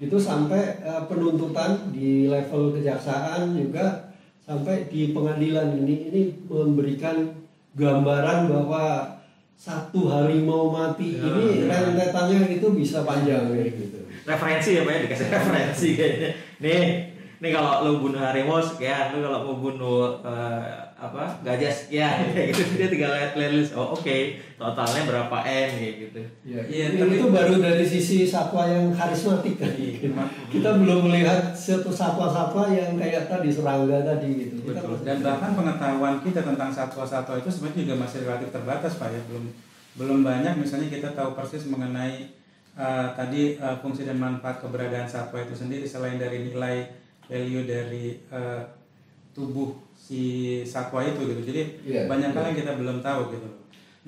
itu sampai penuntutan di level kejaksaan juga sampai di pengadilan ini memberikan gambaran bahwa satu harimau mati ini rentetannya itu bisa panjang gitu. Referensi ya Pak ya, dikasih referensi kayaknya. Nih Nih kalau lu bunuh harimau sekian, lu kalau mau bunuh gajah sekian, kayak gitu dia tinggal lihat list. Oh oke, totalnya berapa M kayak gitu. Iya, tapi itu baru dari sisi satwa yang karismatik kan. Kita belum melihat satu satwa-satwa yang kayak tadi serangga tadi gitu. Betul. Dan bahkan pengetahuan kita tentang satwa-satwa itu sebenarnya juga masih relatif terbatas Pak ya, belum banyak. Misalnya kita tahu persis mengenai fungsi dan manfaat keberadaan satwa itu sendiri selain dari nilai value dari tubuh si satwa itu gitu. Jadi banyak hal yang kita belum tahu gitu.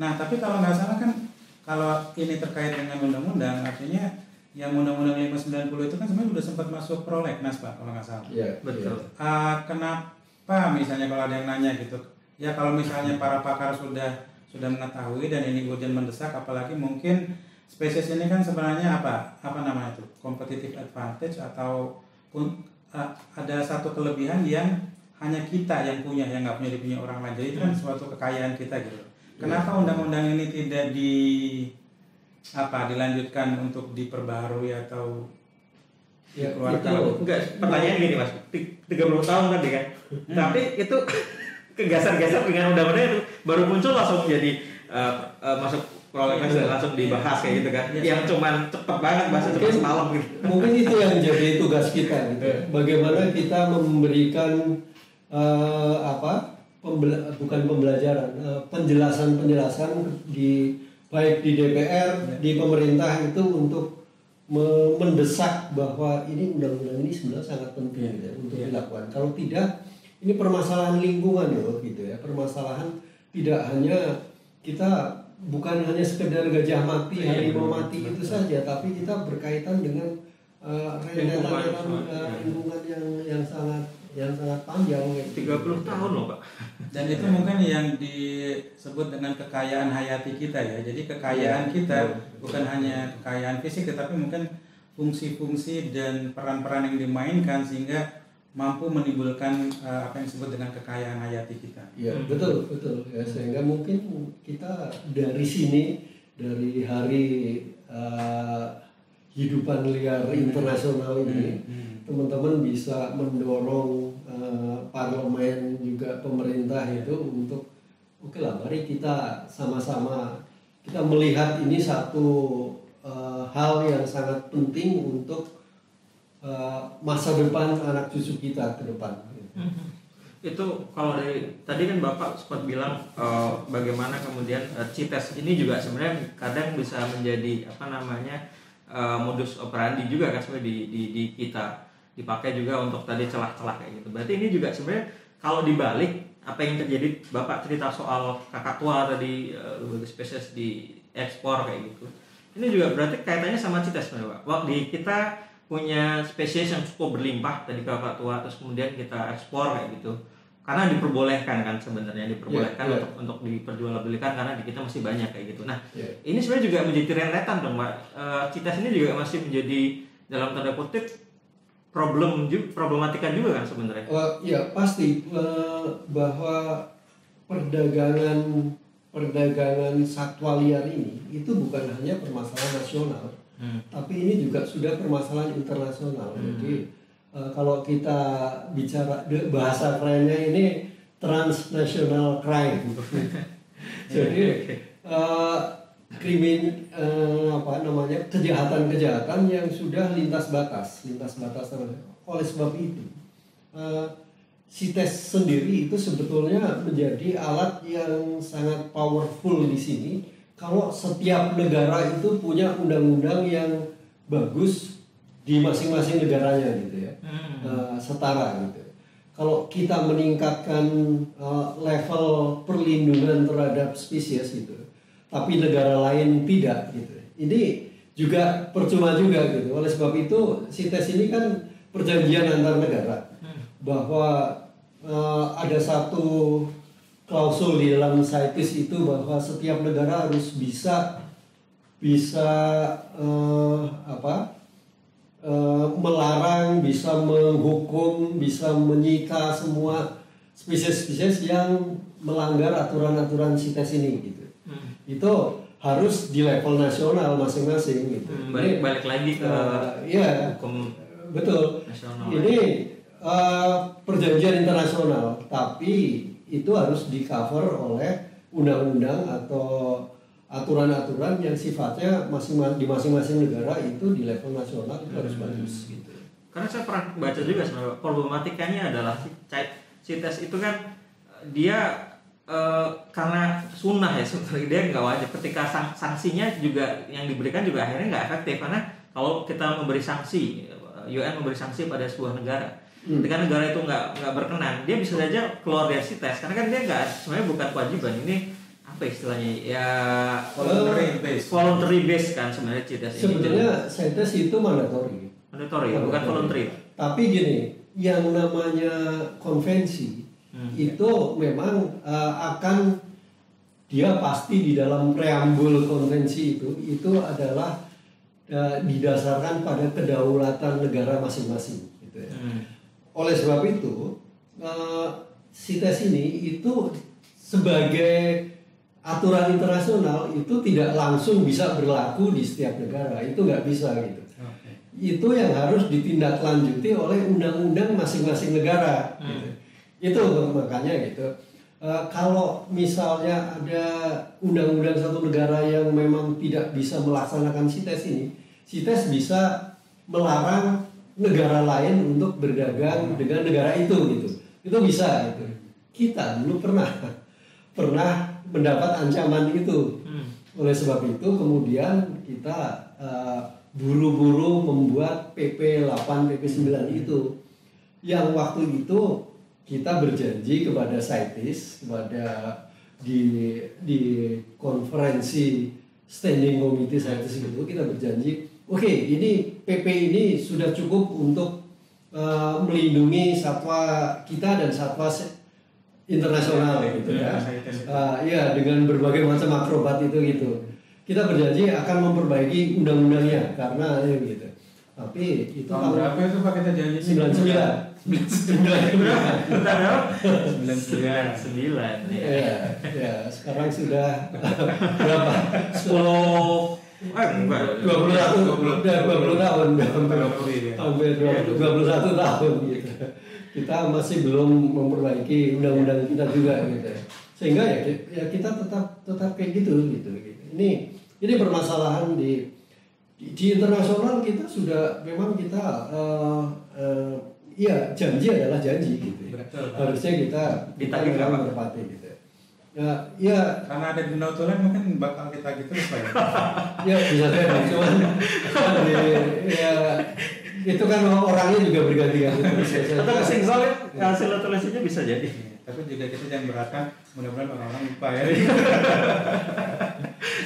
Nah, tapi kalau nggak salah kan kalau ini terkait dengan undang-undang, artinya yang Undang-Undang 590 itu kan sebenarnya sudah sempat masuk prolegnas Pak kalau nggak salah. Iya, betul. Kenapa misalnya kalau ada yang nanya gitu? Ya kalau misalnya para pakar sudah mengetahui dan ini urgent mendesak, apalagi mungkin spesies ini kan sebenarnya apa namanya itu? Competitive advantage atau ada satu kelebihan yang hanya kita yang punya, yang nggak punya orang lain. Jadi itu kan suatu kekayaan kita gitu. Kenapa undang-undang ini tidak dilanjutkan untuk diperbaharui atau dikeluarkan? Enggak, pertanyaan gini Mas, 30 tahun tadi kan. Tapi itu kegeser-geser dengan undang-undang itu baru muncul langsung jadi masuk prolegnas dan langsung dibahas kayak gitu kan. Yang cuman cepet banget, bahasa cepet semalam gitu. Mungkin itu yang jadi tugas kita gitu. Bagaimana kita memberikan bukan pembelajaran, penjelasan baik di DPR, di pemerintah itu untuk mendesak bahwa ini undang-undang ini sebenarnya sangat penting gitu, untuk dilakukan. Kalau tidak, ini permasalahan lingkungan loh gitu ya. Permasalahan tidak hanya kita bukan hanya sekedar gajah mati, harimau mati itu saja, tapi kita berkaitan dengan rentetan lingkungan yang sangat panjang. 30 tahun loh Pak. Dan itu mungkin yang disebut dengan kekayaan hayati kita ya. Jadi kekayaan kita bukan hanya kekayaan fisik, tetapi mungkin fungsi-fungsi dan peran-peran yang dimainkan sehingga mampu menimbulkan apa yang disebut dengan kekayaan hayati kita. Iya, betul ya, sehingga mungkin kita dari sini, dari hari hidupan liar internasional ini, teman-teman bisa mendorong parlemen juga pemerintah itu untuk oke lah, mari kita sama-sama kita melihat ini satu hal yang sangat penting untuk masa depan anak cucu kita ke depan. Itu kalau dari tadi kan Bapak sempat bilang bagaimana kemudian CITES ini juga sebenarnya kadang bisa menjadi modus operandi juga kan sebenarnya di kita, dipakai juga untuk tadi celah-celah kayak gitu. Berarti ini juga sebenarnya kalau dibalik apa yang terjadi, Bapak cerita soal kakak tua tadi, spesies di ekspor kayak gitu. Ini juga berarti kaitannya sama CITES sebenarnya Pak. Di kita punya spesies yang cukup berlimpah tadi kakak tua, terus kemudian kita ekspor kayak gitu. Karena diperbolehkan kan sebenarnya, untuk diperjualbelikan karena di kita masih banyak kayak gitu. Nah, ini sebenarnya juga menjadi rentetan dong Pak. CITES ini juga masih menjadi dalam tanda kutip problematika juga kan sebenarnya. Ya pasti bahwa perdagangan satwa liar ini itu bukan hanya permasalahan nasional, tapi ini juga sudah permasalahan internasional. Jadi kalau kita bicara bahasa kerennya ini transnational crime. Jadi kejahatan-kejahatan yang sudah lintas batas. Oleh sebab itu, CITES sendiri itu sebetulnya menjadi alat yang sangat powerful di sini. Kalau setiap negara itu punya undang-undang yang bagus di masing-masing negaranya gitu ya, setara gitu. Kalau kita meningkatkan level perlindungan terhadap spesies gitu, tapi negara lain tidak gitu, ini juga percuma juga gitu. Oleh sebab itu CITES ini kan perjanjian antar negara, bahwa ada satu klausul di dalam CITES itu bahwa setiap negara harus bisa melarang, bisa menghukum, bisa menyita semua spesies-spesies yang melanggar aturan-aturan CITES ini gitu. Itu harus di level nasional masing-masing gitu. Balik lagi ke hukum betul. nasional. Ini perjanjian internasional, tapi itu harus di-cover oleh undang-undang atau aturan-aturan yang sifatnya di masing-masing negara itu di level nasional itu harus bagus gitu. Karena saya pernah baca juga sebenarnya problematikanya adalah CITES itu kan dia karena sunnah ya, dia nggak wajib. Ketika sanksinya juga yang diberikan juga akhirnya nggak efektif, karena kalau kita memberi sanksi, UN memberi sanksi pada sebuah negara, ketika negara itu nggak berkenan, dia bisa saja keluar dari CITES, karena kan dia nggak, sebenarnya bukan kewajiban, ini apa istilahnya ya, voluntary based kan sebenarnya CITES ini. Sebenarnya CITES itu mandatory bukan voluntary. Tapi gini, yang namanya konvensi itu memang akan, dia pasti di dalam preambul konvensi itu adalah didasarkan pada kedaulatan negara masing-masing gitu ya. Oleh sebab itu CITES ini itu sebagai aturan internasional itu tidak langsung bisa berlaku di setiap negara, itu nggak bisa gitu. Itu yang harus ditindaklanjuti oleh undang-undang masing-masing negara gitu. Itu makanya gitu. Kalau misalnya ada undang-undang satu negara yang memang tidak bisa melaksanakan CITES ini, CITES bisa melarang negara lain untuk berdagang dengan negara itu gitu. Itu bisa gitu. Kita dulu pernah mendapat ancaman itu. Oleh sebab itu kemudian kita buru-buru membuat PP 8, PP 9 itu. Yang waktu itu kita berjanji kepada CITES, kepada di konferensi standing committee CITES itu, kita berjanji, oke, ini PP ini sudah cukup untuk melindungi satwa kita dan satwa internasional gitu ya. Ya, dengan berbagai macam akrobat itu gitu. Kita berjanji akan memperbaiki undang-undangnya karena gitu. Tapi itu tahun berapa itu Pak kita janji? 99. Ya, sekarang sudah berapa? 20 tahun, hampir 21 tahun gitu. Kita masih belum memperbaiki undang-undang kita juga gitu. Sehingga ya kita tetap kayak gitu. Ini permasalahan di internasional. Kita sudah memang kita ya janji adalah janji gitu. Harusnya kita menepati gitu. Ya karena ada di notulen mungkin bakal kita gitu lupa ya. Ya bisa jadi, cuman ya itu kan orangnya juga berganti-ganti. Atau kesenggol hasil tulisannya bisa jadi. Tapi juga kita jangan berharap mudah-mudahan orang-orang lupa ya.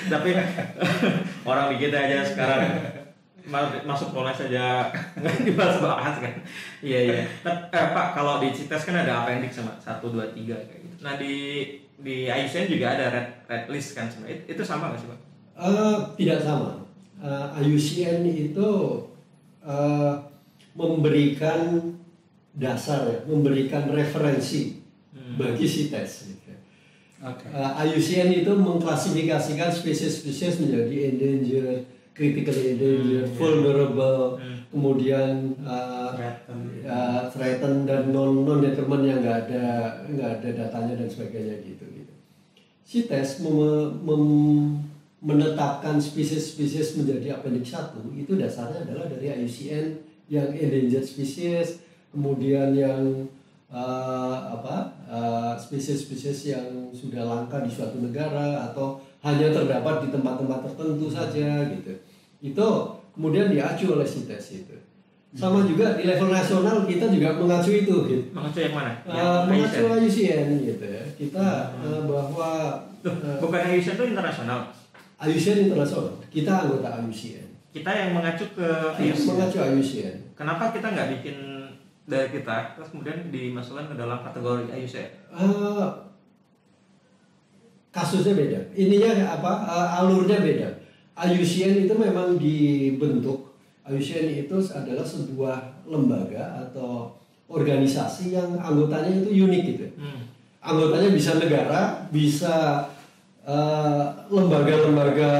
Tapi orang di kita aja sekarang masuk Polres aja nggak dibahas-bahas kan. Iya. Pak, kalau di CITES kan ada appendix sama 1, 2, 3 kayak gitu. Nah di IUCN juga ada red list kan sebenarnya. Itu sama nggak sih Pak? Tidak sama. IUCN itu memberikan dasar, memberikan referensi bagi CITES. IUCN itu mengklasifikasikan spesies-spesies menjadi endangered, critically endangered, vulnerable, kemudian threatened dan non determined yang nggak ada datanya dan sebagainya gitu. CITES menetapkan spesies-spesies menjadi appendix 1 itu dasarnya adalah dari IUCN yang endangered species, kemudian yang spesies-spesies yang sudah langka di suatu negara atau hanya terdapat di tempat-tempat tertentu saja gitu. Itu kemudian diacu oleh CITES itu. Sama juga di level nasional kita juga mengacu itu gitu. Mengacu yang mana? Mengacu IUCN gitu ya. Kita bahwa bukan IUCN itu internasional. IUCN internasional. Kita anggota IUCN. Kita yang mengacu ke IUCN. Mengacu IUCN. Kenapa kita nggak bikin dari kita terus kemudian dimasukkan ke dalam kategori IUCN? Kasusnya beda. Ininya alurnya beda. IUCN itu memang dibentuk. IUCN itu adalah sebuah lembaga atau organisasi yang anggotanya itu unik gitu. Anggotanya bisa negara, bisa lembaga-lembaga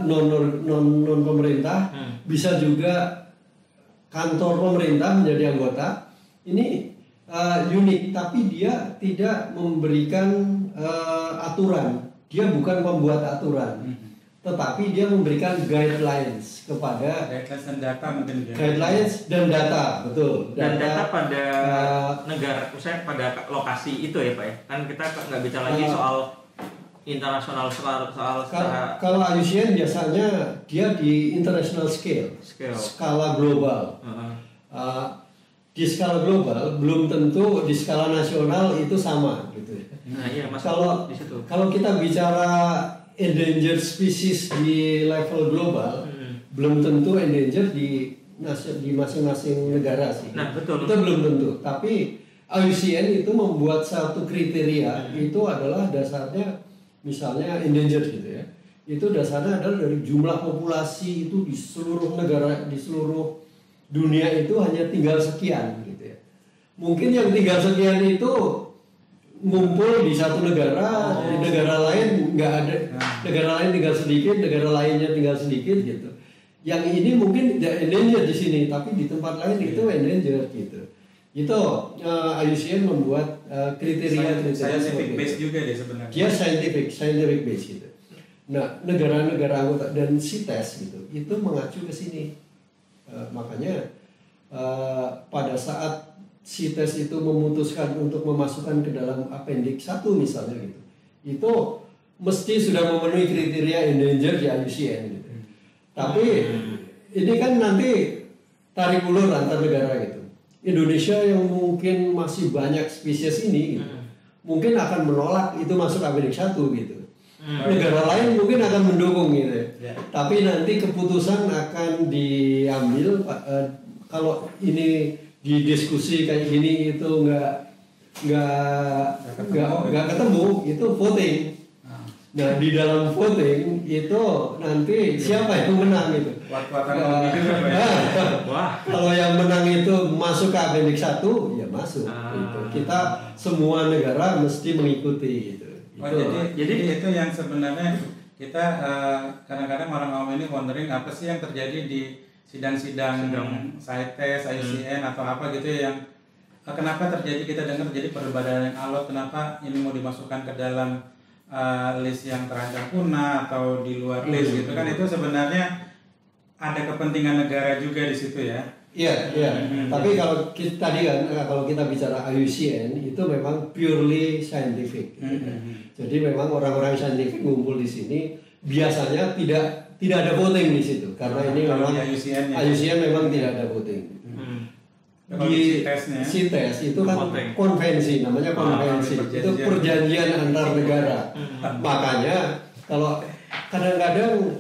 non pemerintah, bisa juga kantor pemerintah menjadi anggota. Ini unik, tapi dia tidak memberikan aturan. Dia bukan membuat aturan, tetapi dia memberikan guidelines kepada guidelines dan data mungkin. Guidelines dan data, betul. Dan data pada negara, misalnya pada lokasi itu ya Pak ya. Kan kita nggak bicara lagi soal internasional kalau IUCN biasanya dia di international scale. Skala global. Di skala global belum tentu di skala nasional itu sama gitu. Nah, iya, kalau kita bicara endangered species di level global, belum tentu endangered di masing-masing negara sih. Nah, betul. Itu belum tentu. Tapi IUCN itu membuat satu kriteria, itu adalah dasarnya misalnya endangered gitu ya. Itu dasarnya adalah dari jumlah populasi itu di seluruh negara, di seluruh dunia itu hanya tinggal sekian gitu ya. Mungkin yang tinggal sekian itu ngumpul di satu negara, di negara lain nggak ada, negara lain tinggal sedikit, negara lainnya tinggal sedikit gitu. Yang ini mungkin tidak endangered di sini, tapi di tempat lain itu endangered gitu. Itu IUCN membuat kriteria scientific base juga deh sebenarnya. Dia scientific base gitu. Nah, negara-negara anggota dan CITES gitu, itu mengacu ke sini. Makanya pada saat CITES itu memutuskan untuk memasukkan ke dalam appendix 1 misalnya gitu, itu mesti sudah memenuhi kriteria endangered di IUCN gitu. Tapi ini kan nanti tarik ulur antar negara gitu. Indonesia yang mungkin masih banyak spesies ini gitu, mungkin akan menolak itu masuk appendix 1 gitu. Negara lain mungkin akan mendukung gitu. Tapi nanti keputusan akan diambil kalau ini di diskusi kayak gini itu nggak ketemu, itu voting. Nah, di dalam voting itu nanti siapa yang menang itu. Kalau yang menang itu masuk ke appendix 1 ya masuk gitu. Kita semua negara mesti mengikuti gitu. Jadi itu yang sebenarnya kita kadang-kadang orang awam ini wondering apa sih yang terjadi di sidang-sidang CITES, IUCN atau apa gitu yang kenapa terjadi, kita dengar terjadi perdebatan yang alot, kenapa ini mau dimasukkan ke dalam list yang terancam punah atau di luar list gitu kan. Itu sebenarnya ada kepentingan negara juga di situ ya. Iya. Tapi kalau kalau kita bicara IUCN itu memang purely scientific. Jadi memang orang-orang saintifik ngumpul di sini biasanya tidak ada voting di situ karena ini memang IUCN memang tidak ada voting. Di CITES itu kan konvensi, namanya konvensi. Itu perjanjian antar negara. Makanya kalau kadang-kadang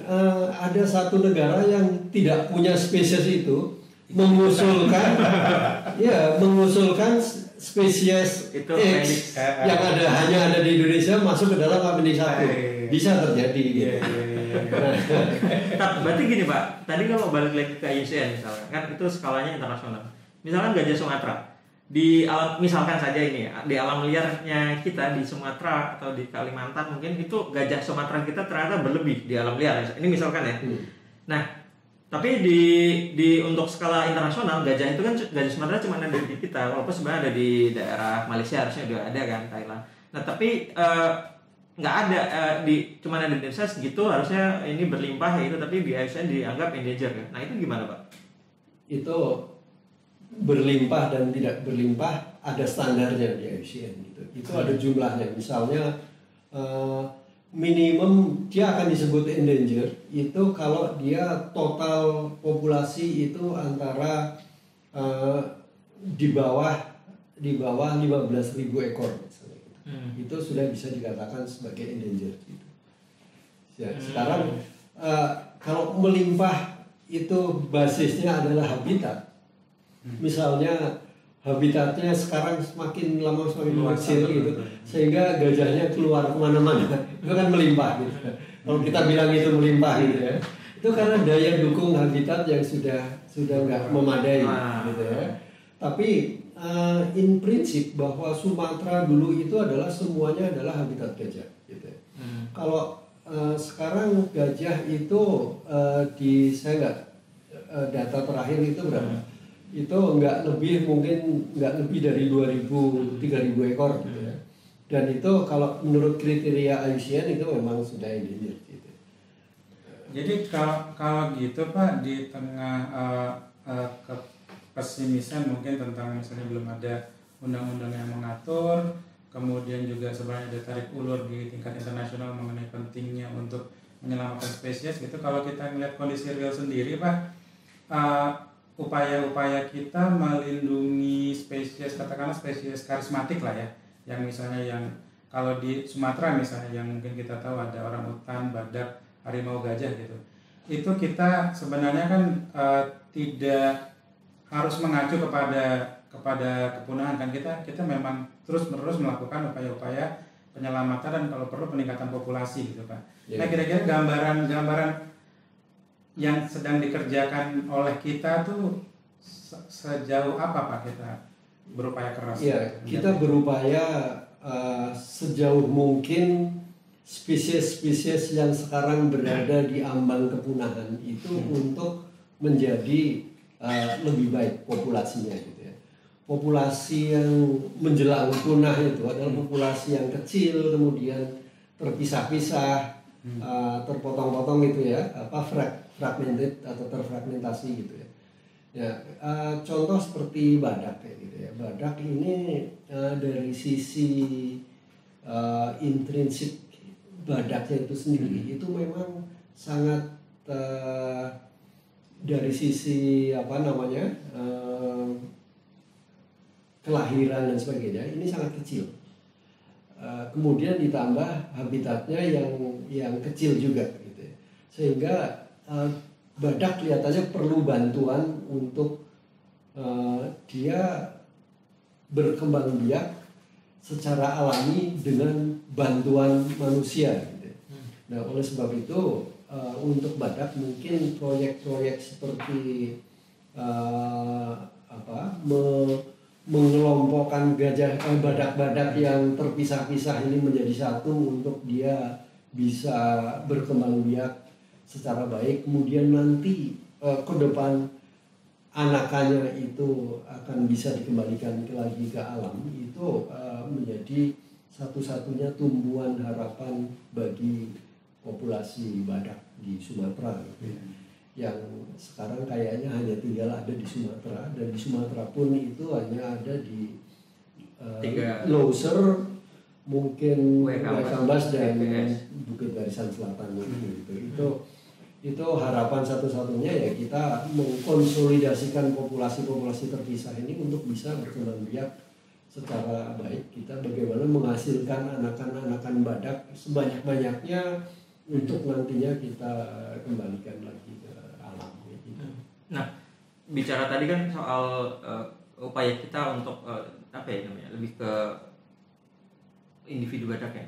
ada satu negara yang tidak punya spesies itu mengusulkan spesies X yang hanya ada di Indonesia masuk ke dalam appendix 1. Bisa terjadi gitu. Berarti gini Pak, tadi kalau balik lagi ke IUCN misalnya, kan itu skalanya internasional. Misalkan gajah Sumatera di alam, misalkan saja ini di alam liarnya kita di Sumatera atau di Kalimantan, mungkin itu gajah Sumatera kita ternyata berlebih di alam liar. Ini misalkan ya. Nah, tapi di untuk skala internasional gajah itu kan gajah Sumatera cuma ada di kita, walaupun sebenarnya ada di daerah Malaysia harusnya udah ada kan, Thailand. Nah, tapi nggak ada cuma ada di Indonesia segitu, harusnya ini berlimpah ya itu, tapi di IUCN dianggap endangered kan. Nah, itu gimana Pak? Itu berlimpah dan tidak berlimpah ada standarnya di IUCN gitu. Itu ada jumlahnya. Misalnya minimum dia akan disebut endangered itu kalau dia total populasi itu antara di bawah 15.000 ekor misalnya gitu. Itu sudah bisa dikatakan sebagai endangered gitu. Ya, sekarang kalau melimpah itu basisnya adalah habitat. Misalnya habitatnya sekarang semakin lama semakin kecil gitu, sehingga gajahnya keluar kemana-mana, itu kan melimpah gitu. Kalau kita bilang itu melimpah gitu ya, itu karena daya dukung habitat yang sudah nggak memadai gitu ya. Tapi in prinsip bahwa Sumatera dulu itu adalah semuanya adalah habitat gajah gitu. Kalau sekarang gajah itu saya nggak data terakhir itu berapa? itu mungkin nggak lebih dari 2.000-3.000 ekor gitu ya. Dan itu kalau menurut kriteria IUCN itu memang sudah endangered gitu. Jadi kalau gitu Pak, di tengah kepesimisan mungkin tentang misalnya belum ada undang-undang yang mengatur, kemudian juga sebenarnya ada tarik ulur di tingkat internasional mengenai pentingnya untuk menyelamatkan spesies gitu. Kalau kita melihat kondisi real sendiri Pak, upaya-upaya kita melindungi spesies, katakanlah spesies karismatik lah ya, yang misalnya yang kalau di Sumatera misalnya yang mungkin kita tahu ada orangutan, badak, harimau, gajah gitu, itu kita sebenarnya kan tidak harus mengacu kepada kepunahan kan, kita memang terus-menerus melakukan upaya-upaya penyelamatan dan kalau perlu peningkatan populasi gitu Pak. Nah kira-kira gambaran yang sedang dikerjakan oleh kita tuh sejauh apa Pak kita berupaya keras? Iya, kita berupaya sejauh mungkin spesies-spesies yang sekarang berada di ambang kepunahan itu untuk menjadi lebih baik populasinya gitu ya. Populasi yang menjelang punah itu adalah populasi yang kecil, kemudian terpisah-pisah, terpotong-potong gitu ya, fragmented atau terfragmentasi gitu ya. Ya, contoh seperti badak kayak gitu ya. Badak ini dari sisi intrinsik badaknya itu sendiri itu memang sangat dari sisi kelahiran dan sebagainya ini sangat kecil. Kemudian ditambah habitatnya yang kecil juga gitu ya. Sehingga badak kelihatannya perlu bantuan untuk dia berkembang biak secara alami dengan bantuan manusia gitu. Nah, oleh sebab itu untuk badak mungkin proyek-proyek seperti mengelompokkan badak-badak yang terpisah-pisah ini menjadi satu untuk dia bisa berkembang biak secara baik, kemudian nanti ke depan anakannya itu akan bisa dikembalikan lagi ke alam, itu menjadi satu-satunya tumbuhan harapan bagi populasi badak di Sumatera gitu ya. Yang sekarang kayaknya hanya tinggal ada di Sumatera, dan di Sumatera pun itu hanya ada di Loser, mungkin Waikambas dan Bukit Barisan Selatan gitu. Itu harapan satu-satunya ya, kita mengkonsolidasikan populasi-populasi terpisah ini untuk bisa berkembang biak secara baik. Kita bagaimana menghasilkan anakan-anakan badak sebanyak-banyaknya untuk nantinya kita kembalikan lagi ke alam gitu. Nah, bicara tadi kan soal upaya kita untuk lebih ke individu badak ya,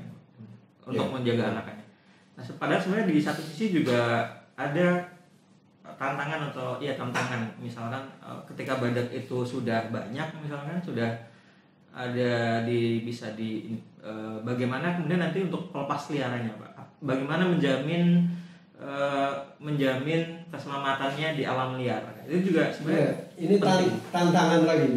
untuk menjaga anakannya. Nah, padahal sebenarnya di satu sisi juga ada tantangan misalkan ketika badak itu sudah banyak, misalkan sudah ada bagaimana kemudian nanti untuk pelepas liarannya Pak, bagaimana menjamin keselamatannya di alam liar, itu juga sebenarnya ini tantangan lagi.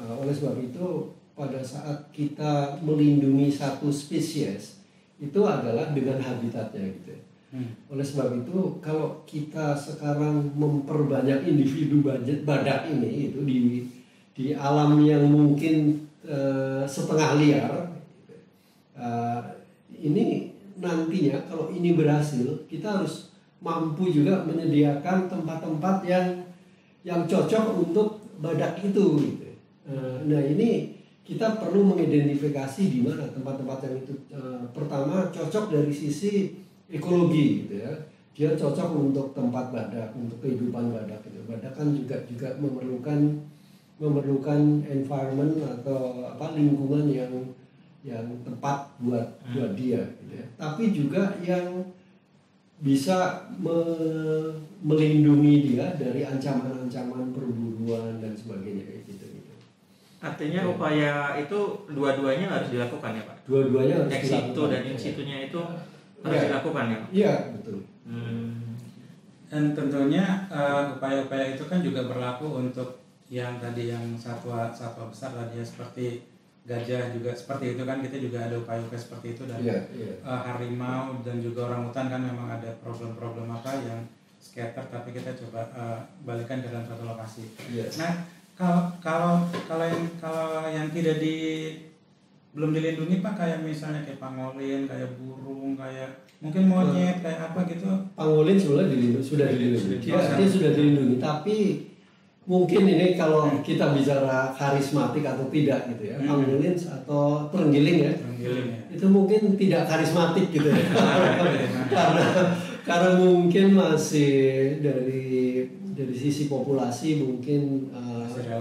Oleh sebab itu pada saat kita melindungi satu spesies itu adalah dengan habitatnya gitu. Oleh sebab itu kalau kita sekarang memperbanyak individu badak ini itu di alam yang mungkin setengah liar, ini nantinya kalau ini berhasil, kita harus mampu juga menyediakan tempat-tempat yang cocok untuk badak itu gitu. Nah, ini kita perlu mengidentifikasi di mana tempat-tempat yang itu pertama cocok dari sisi ekologi gitu ya. Dia cocok untuk tempat badak, untuk kehidupan badak gitu. Badak kan juga memerlukan environment atau lingkungan yang tepat buat dia gitu ya. Tapi juga yang bisa melindungi dia dari ancaman-ancaman perburuan dan sebagainya kayak gitu. Artinya upaya itu dua-duanya harus dilakukan ya Pak? Dua-duanya harus dilakukan. Ex situ dan in situnya itu harus dilakukan ya Pak? Iya, betul. Dan tentunya upaya-upaya itu kan juga berlaku untuk yang tadi yang satwa besar tadi ya, seperti gajah juga seperti itu kan, kita juga ada upaya-upaya seperti itu, dan harimau dan juga orangutan kan memang ada problem-problem apa yang scatter, tapi kita coba balikan ke dalam satu lokasi. Nah, kalau yang tidak belum dilindungi Pak, kayak misalnya kayak pangolin, kayak burung, kayak mungkin monyet, kayak apa gitu. Pangolin sebenarnya sudah dilindungi. Dia sudah dilindungi, tapi mungkin ini kalau kita bicara karismatik atau tidak gitu ya, pangolin atau terenggiling ya, itu mungkin tidak karismatik gitu ya. karena mungkin masih dari sisi populasi mungkin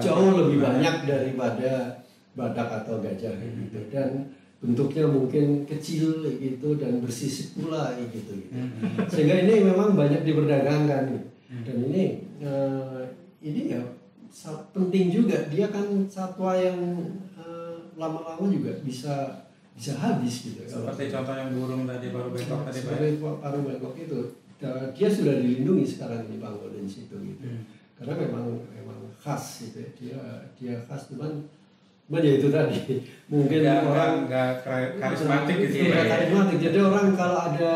jauh lebih banyak daripada badak atau gajah gitu, dan bentuknya mungkin kecil gitu dan bersisik pula gitu. Sehingga ini memang banyak diperdagangkan gitu. Dan ini ya penting juga, dia kan satwa yang lama-lama juga bisa habis gitu. Seperti contoh yang burung tadi paruh bengkok tadi Pak. Paruh bengkok itu dia sudah dilindungi sekarang di pangolin situ gitu. Karena memang khas gitu ya. Dia khas, cuman ya itu tadi mungkin orang nggak karismatik gitu ya. Karismatik. Jadi orang kalau ada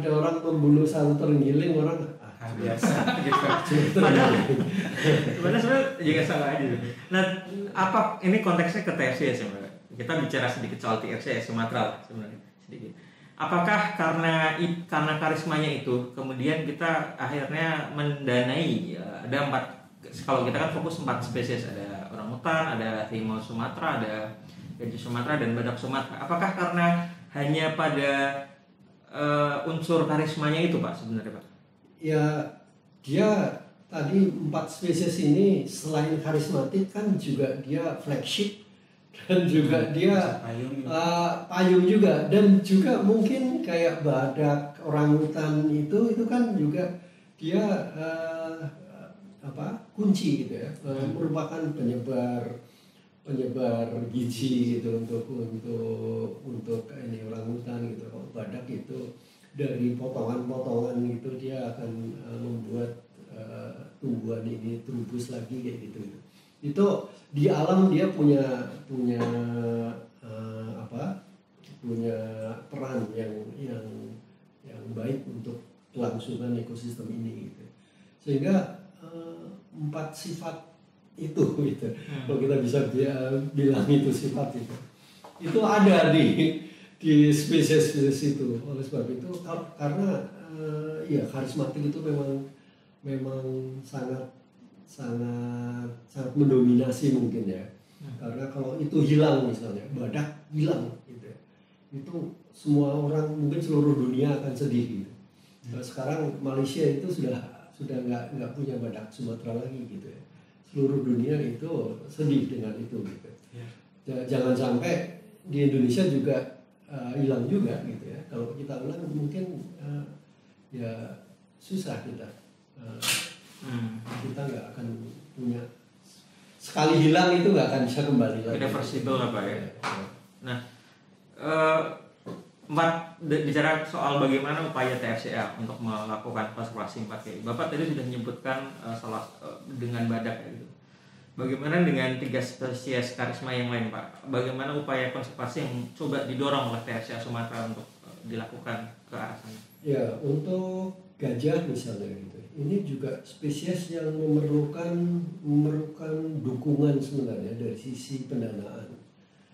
orang membunuh satu terenggiling, orang biasa gitu. Padahal sebenarnya juga salah aja. Nah, apa ini konteksnya ke TFC sebenarnya? Kita bicara sedikit soal TFC Sumatera sebenarnya sedikit. Apakah karena karismanya itu kemudian kita akhirnya mendanai ada 4, kalau kita kan fokus 4 spesies, ada orangutan, ada harimau Sumatera, ada gajah Sumatera dan badak Sumatera. Apakah karena hanya pada unsur karismanya itu Pak sebenarnya Pak? Ya, dia tadi 4 spesies ini selain karismatik kan juga dia flagship, dan juga dia payung juga, dan juga mungkin kayak badak, orangutan itu kan juga dia kunci gitu ya, merupakan penyebar gizi gitu untuk ini orangutan gitu. Badak itu dari potongan-potongan itu dia akan membuat tumbuhan ini tumbuh lagi kayak gitu. Itu di alam dia punya peran yang baik untuk kelangsungan ekosistem ini gitu. Sehingga 4 sifat itu gitu. Kalau kita bisa bilang itu sifat itu ada di spesies itu. Oleh sebab itu karena ya karismatik itu memang sangat mendominasi mungkin ya. Karena kalau itu hilang, misalnya badak hilang gitu, itu semua orang, mungkin seluruh dunia akan sedih gitu. Sekarang Malaysia itu sudah nggak punya badak Sumatera lagi gitu ya. Seluruh dunia itu sedih dengan itu gitu. Jangan sampai di Indonesia juga hilang juga gitu ya. Kalau kita ulang mungkin ya susah kita nggak akan punya, sekali hilang itu nggak akan bisa kembali lagi. Irreversible lah Pak ya. Nah, bicara soal bagaimana upaya TFCA untuk melakukan konservasi 4G. Bapak tadi sudah menyebutkan dengan badak gitu. Bagaimana dengan 3 spesies karisma yang lain Pak? Bagaimana upaya konservasi yang coba didorong oleh TFCA Sumatera untuk dilakukan ke arah sana? Ya, untuk gajah misalnya gitu. Ini juga spesies yang memerlukan dukungan sebenarnya dari sisi pendanaan.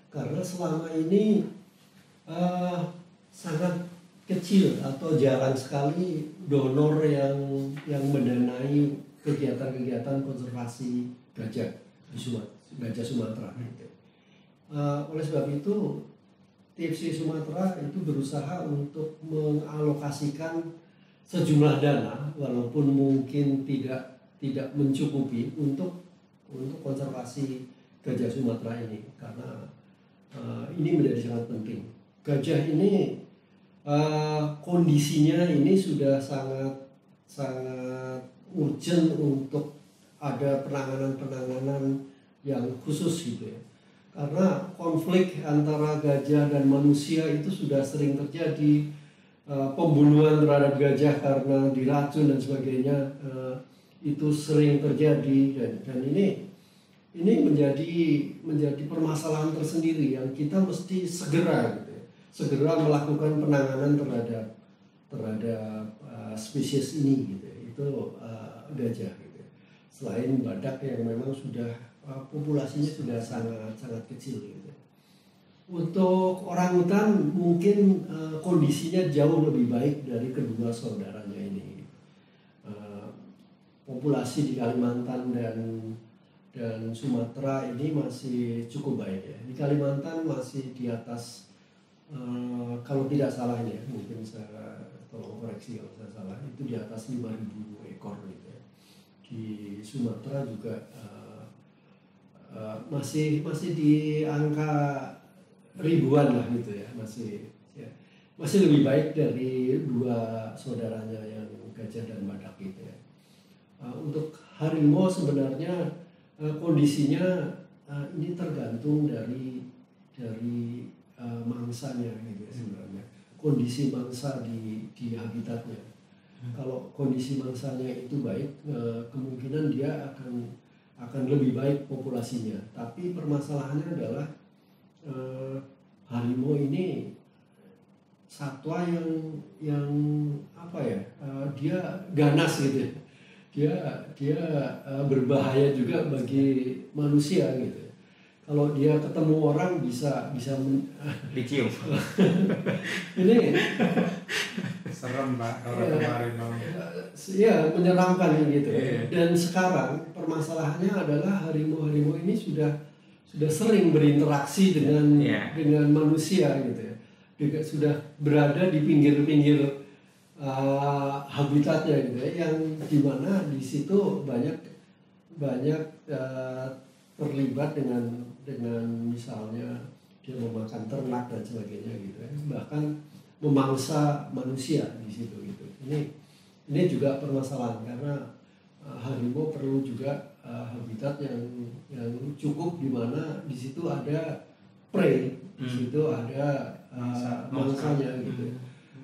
Karena selama ini sangat kecil atau jarang sekali donor yang mendanai kegiatan-kegiatan konservasi gajah Sumatera. Oleh sebab itu TFC Sumatera itu berusaha untuk mengalokasikan sejumlah dana, walaupun mungkin tidak mencukupi untuk konservasi gajah Sumatera ini, karena ini menjadi sangat penting. Gajah ini kondisinya ini sudah sangat urgent untuk ada penanganan yang khusus gitu ya. Karena konflik antara gajah dan manusia itu sudah sering terjadi. Pembunuhan terhadap gajah karena diracun dan sebagainya itu sering terjadi, dan ini ini menjadi permasalahan tersendiri yang kita mesti segera gitu ya, segera melakukan penanganan terhadap spesies ini gitu ya. Itu gajah gitu ya. Selain badak yang memang sudah populasinya sudah sangat kecil gitu. Untuk orangutan mungkin kondisinya jauh lebih baik dari kedua saudaranya ini. Populasi di Kalimantan dan Sumatera ini masih cukup baik ya. Di Kalimantan masih di atas, kalau tidak salah ya, mungkin saya tolong koreksi kalau saya salah, itu di atas 5.000 ekor gitu ya. Di Sumatera juga masih di angka ribuan lah gitu ya, masih lebih baik dari dua saudaranya yang gajah dan badak gitu ya. Untuk harimau sebenarnya kondisinya ini tergantung dari mangsanya gitu ya sebenarnya. Kondisi mangsa di habitatnya. Kalau kondisi mangsanya itu baik, kemungkinan dia akan lebih baik populasinya. Tapi permasalahannya adalah harimau ini satwa yang apa ya, dia ganas gitu ya. Dia berbahaya juga bagi manusia gitu. Kalau dia ketemu orang bisa dicium. Ini serem Pak kalau harimau. Ya menyeramkan gitu. Dan sekarang permasalahannya adalah harimau ini sudah sering berinteraksi dengan manusia gitu ya. Juga sudah berada di pinggir-pinggir habitatnya gitu ya, yang dimana di situ banyak terlibat dengan misalnya dia memakan ternak dan sebagainya gitu ya, bahkan memangsa manusia di situ gitu. Ini juga permasalahan karena harimau perlu juga habitat yang cukup, di mana di situ ada prey, di situ ada mangsanya gitu.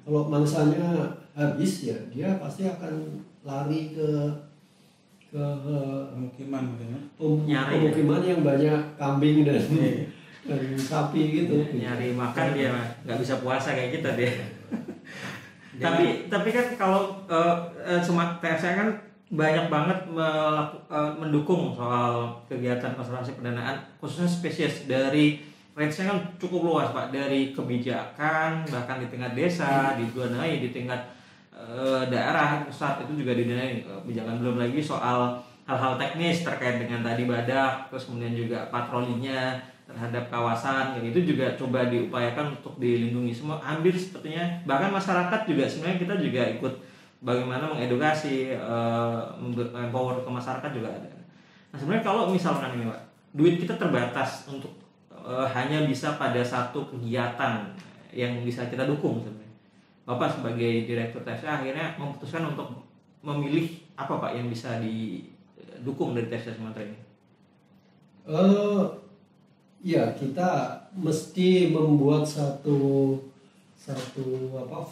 Kalau mangsanya habis ya dia pasti akan lari ke pemukiman yang banyak kambing dan sapi gitu. Nyari makan dia nggak bisa puasa kayak kita dia. tapi kan kalau TFCA kan banyak banget mendukung soal kegiatan konservasi pendanaan khususnya spesies. Dari range-nya kan cukup luas Pak, dari kebijakan bahkan di tingkat desa didanai, di tingkat daerah pusat itu juga didanai kebijakan, belum lagi soal hal-hal teknis terkait dengan tadi badak, terus kemudian juga patrolinya terhadap kawasan, itu juga coba diupayakan untuk dilindungi semua. Hampir sepertinya bahkan masyarakat juga sebenarnya kita juga ikut bagaimana mengedukasi, empower ke masyarakat juga ada. Nah sebenarnya kalau misalkan ini Pak, duit kita terbatas untuk hanya bisa pada satu kegiatan yang bisa kita dukung sebenarnya. Bapak sebagai direktur TFCA akhirnya memutuskan untuk memilih apa Pak yang bisa didukung dari TFCA Sumatera ini? Ya kita mesti membuat satu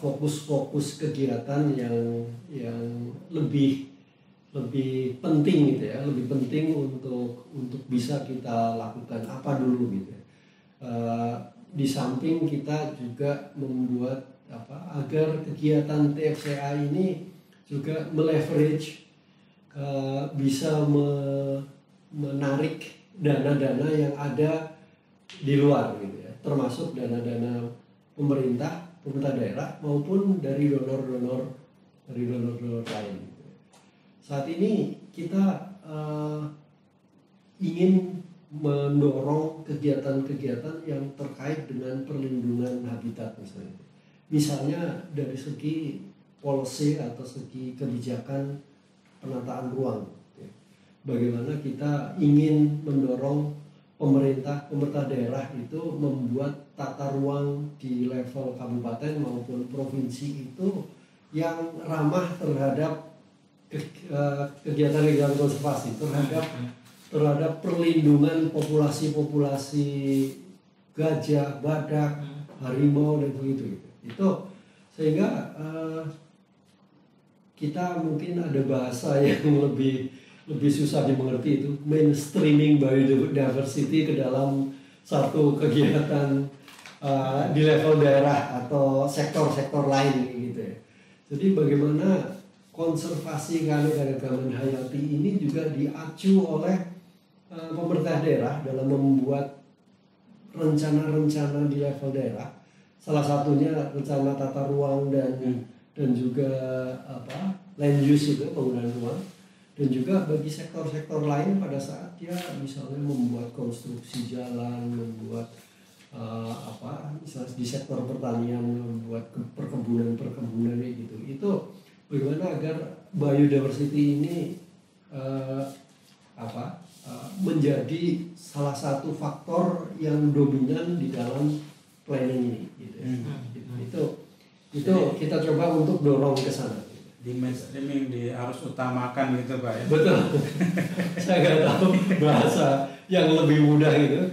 fokus kegiatan yang lebih penting gitu ya, lebih penting untuk bisa kita lakukan apa dulu gitu ya. Di samping kita juga membuat agar kegiatan TFCA ini juga meleverage, bisa menarik dana-dana yang ada di luar gitu ya, termasuk dana-dana pemerintah daerah maupun dari donor-donor lain gitu ya. Saat ini kita ingin mendorong kegiatan-kegiatan yang terkait dengan perlindungan habitat misalnya dari segi policy atau segi kebijakan penataan ruang. Bagaimana kita ingin mendorong pemerintah daerah itu membuat tata ruang di level kabupaten maupun provinsi itu yang ramah terhadap kegiatan konservasi, terhadap perlindungan populasi gajah, badak, harimau dan begitu. Itu sehingga kita mungkin ada bahasa yang lebih lebih susah dimengerti, itu mainstreaming biodiversity ke dalam satu kegiatan di level daerah atau sektor-sektor lain gitu ya. Jadi bagaimana konservasi keanekaragaman hayati ini juga diacu oleh pemerintah daerah dalam membuat rencana-rencana di level daerah. Salah satunya rencana tata ruang dan juga land use itu, penggunaan ruang. Dan juga bagi sektor-sektor lain pada saat dia misalnya membuat konstruksi jalan, membuat misalnya di sektor pertanian, membuat perkebunan gitu. Itu bagaimana agar biodiversity ini menjadi salah satu faktor yang dominan di dalam planning ini gitu. Itu kita coba untuk dorong ke sana. Di mainstreaming, harus utamakan gitu Pak ya. Betul. Saya nggak tahu bahasa yang lebih mudah gitu.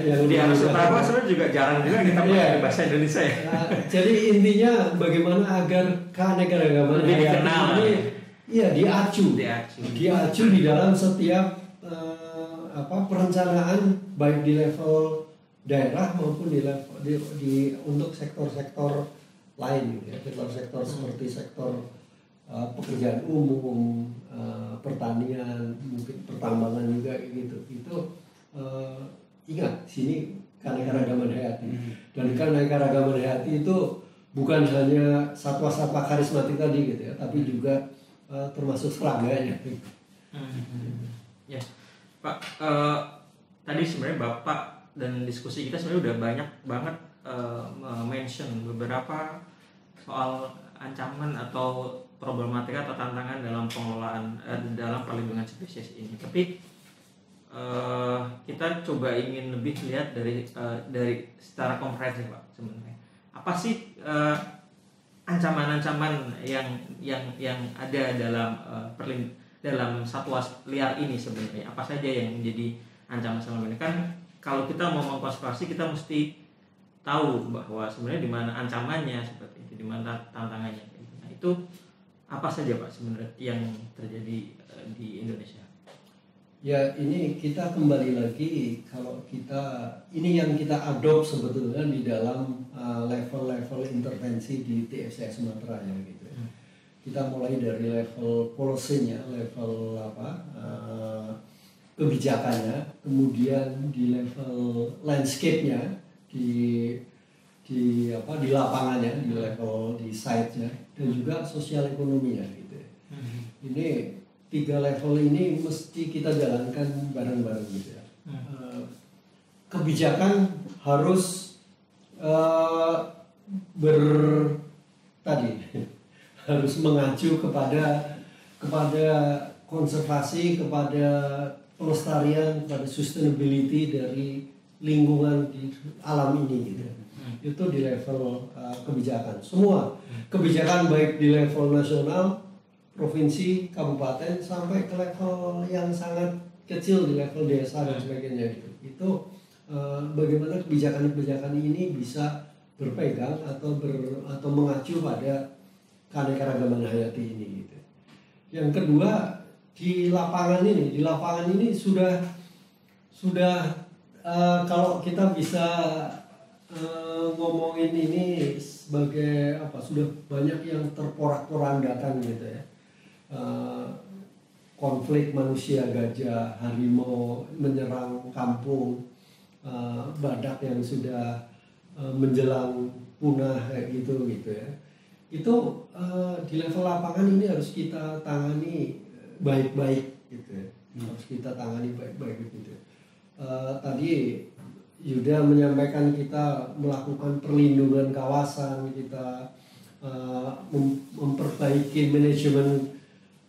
Yang harus utama sebenarnya juga jarang juga kita pakai bahasa Indonesia ya. Jadi intinya bagaimana agar keanekaragaman hayati ini diacu di dalam setiap perencanaan, baik di level daerah maupun di level untuk sektor-sektor lain gitu ya. Sektor-sektor seperti sektor pekerjaan umum, pertanian, mungkin pertambangan juga gitu. Itu ingat sini keanekaragaman hayati. Dan keanekaragaman hayati itu bukan hanya satwa-satwa karismatik tadi gitu ya, tapi juga termasuk seranganya. Ya, Pak. Tadi sebenarnya Bapak dan diskusi kita sebenarnya udah banyak banget mention beberapa soal ancaman atau problematika atau tantangan dalam pengelolaan dalam perlindungan spesies ini. Tapi kita coba ingin lebih lihat dari secara komprehensif Pak sebenarnya. Apa sih ancaman-ancaman yang ada dalam satwa liar ini sebenarnya? Apa saja yang menjadi ancaman selama ini? Kan kalau kita mau mengkonservasi kita mesti tahu bahwa sebenarnya di mana ancamannya seperti itu, di mana tantangannya. Nah, itu apa saja Pak sebenarnya yang terjadi di Indonesia? Ya ini kita kembali lagi, kalau ini yang kita adopt sebetulnya di dalam level-level intervensi di TFCS Sumatera ya gitu. Kita mulai dari level policy-nya, level kebijakannya, kemudian di level landscape-nya, di lapangannya, di level di site-nya, dan juga sosial ekonominya gitu. Ini 3 level ini mesti kita jalankan bareng-bareng gitu ya. Kebijakan harus harus mengacu kepada konservasi, kepada pelestarian, kepada sustainability dari lingkungan di alam ini gitu. Itu di level kebijakan. Semua kebijakan baik di level nasional, provinsi, kabupaten, sampai ke level yang sangat kecil di level desa dan sebagainya gitu. Itu bagaimana kebijakan-kebijakan ini bisa berpegang atau mengacu pada keanekaragaman hayati ini gitu. Yang kedua, di lapangan ini sudah kalau kita bisa ngomongin ini sebagai sudah banyak yang terporak-porandakan gitu ya. Konflik manusia gajah, harimau menyerang kampung, badak yang sudah menjelang punah kayak gitu ya. Itu di level lapangan ini harus kita tangani baik-baik gitu ya. Harus kita tangani baik-baik gitu. Tadi Yuda menyampaikan kita melakukan perlindungan kawasan, kita memperbaiki manajemen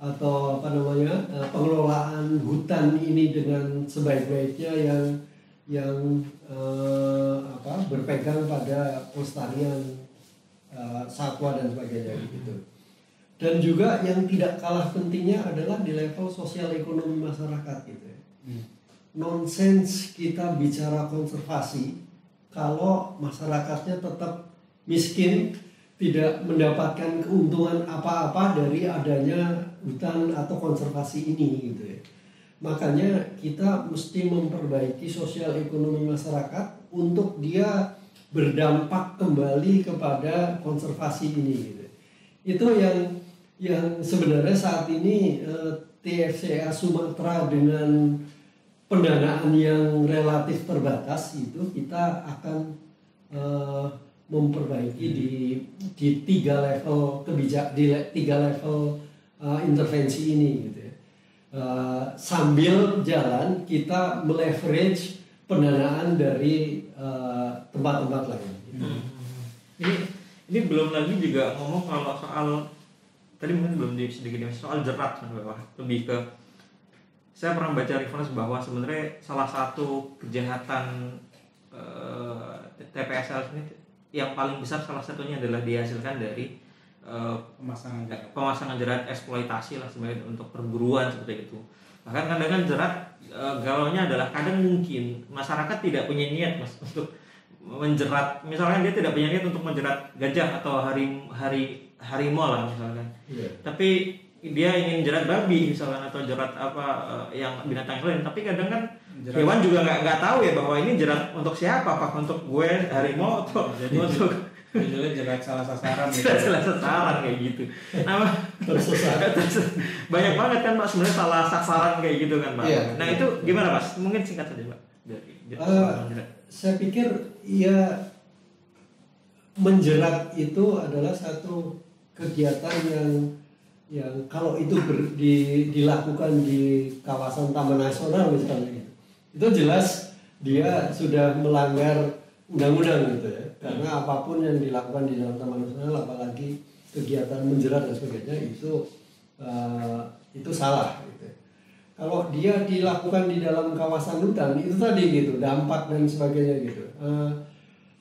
atau pengelolaan hutan ini dengan sebaik-baiknya yang berpegang pada pelestarian satwa dan sebagainya gitu. Dan juga yang tidak kalah pentingnya adalah di level sosial ekonomi masyarakat gitu ya. Nonsens kita bicara konservasi kalau masyarakatnya tetap miskin, tidak mendapatkan keuntungan apa-apa dari adanya hutan atau konservasi ini gitu ya. Makanya kita mesti memperbaiki sosial ekonomi masyarakat untuk dia berdampak kembali kepada konservasi ini gitu. Itu yang sebenarnya saat ini TFCA Sumatera dengan pendanaan yang relatif terbatas itu kita akan memperbaiki di 3 level di 3 level intervensi ini gitu ya. Sambil jalan kita meleverage pendanaan dari tempat-tempat lain. Gitu. Ini belum lagi juga ngomong kalau soal tadi mungkin belum sedikit soal jerat lebih ke saya pernah baca referensi bahwa sebenarnya salah satu kejahatan TPSL ini yang paling besar salah satunya adalah dihasilkan dari pemasangan jerat eksploitasi lah sebenarnya untuk perburuan seperti itu. Bahkan kadang-kadang jerat galaunya adalah kadang mungkin masyarakat tidak punya niat Mas untuk menjerat, misalnya dia tidak punya niat untuk menjerat gajah atau harimau lah misalkan. Tapi dia ingin jerat babi misalkan atau jerat yang binatang lain, tapi kadang kan hewan juga nggak tahu ya bahwa ini jerat untuk siapa, apa untuk gue harimau atau untuk jerat salah sasaran gitu. Salah sasaran kayak gitu. Nah, banyak banget kan Pak sebenarnya salah sasaran kayak gitu kan Pak. Nah itu gimana Mas? Mungkin singkat saja Pak. Saya pikir ya menjerat itu adalah satu kegiatan yang kalau itu dilakukan di kawasan Taman Nasional misalnya itu jelas dia sudah melanggar undang-undang gitu ya, karena apapun yang dilakukan di dalam Taman Nasional apalagi kegiatan menjerat dan sebagainya itu salah gitu. Kalau dia dilakukan di dalam kawasan hutan itu tadi gitu dampak dan sebagainya gitu,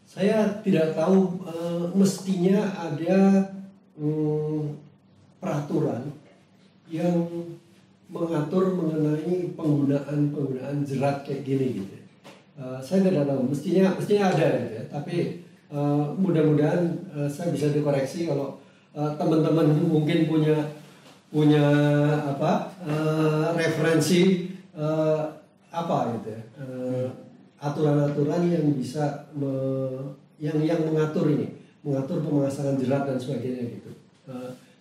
saya tidak tahu mestinya ada peraturan yang mengatur mengenai penggunaan jerat kayak gini gitu. Saya tidak tahu, mestinya ada gitu ya. Tapi mudah-mudahan saya bisa dikoreksi kalau teman-teman mungkin punya referensi gitu ya. Aturan-aturan yang bisa yang mengatur pemasangan jerat dan sebagainya gitu.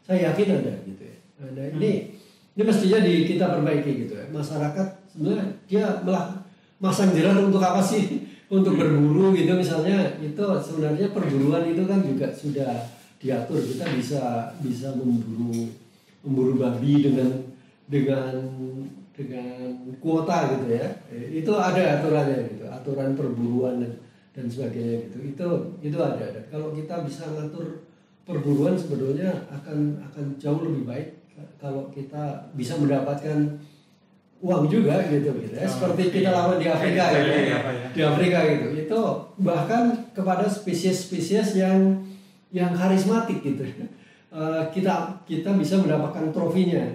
Saya yakin ada gitu ya. Nah, ini mestinya kita perbaiki gitu ya. Masyarakat sebenarnya dia masang jerat untuk apa sih? Untuk berburu gitu misalnya. Itu sebenarnya perburuan itu kan juga sudah diatur. Kita bisa memburu babi dengan kuota gitu ya. Itu ada aturannya gitu. Aturan perburuan dan sebagainya gitu. Itu ada. Kalau kita bisa ngatur perburuan sebetulnya akan jauh lebih baik kalau kita bisa mendapatkan uang juga gitu ya. Seperti kita lakukan di Afrika gitu ya. Di Afrika gitu. Itu bahkan kepada spesies-spesies yang karismatik gitu. Kita bisa mendapatkan trofinya.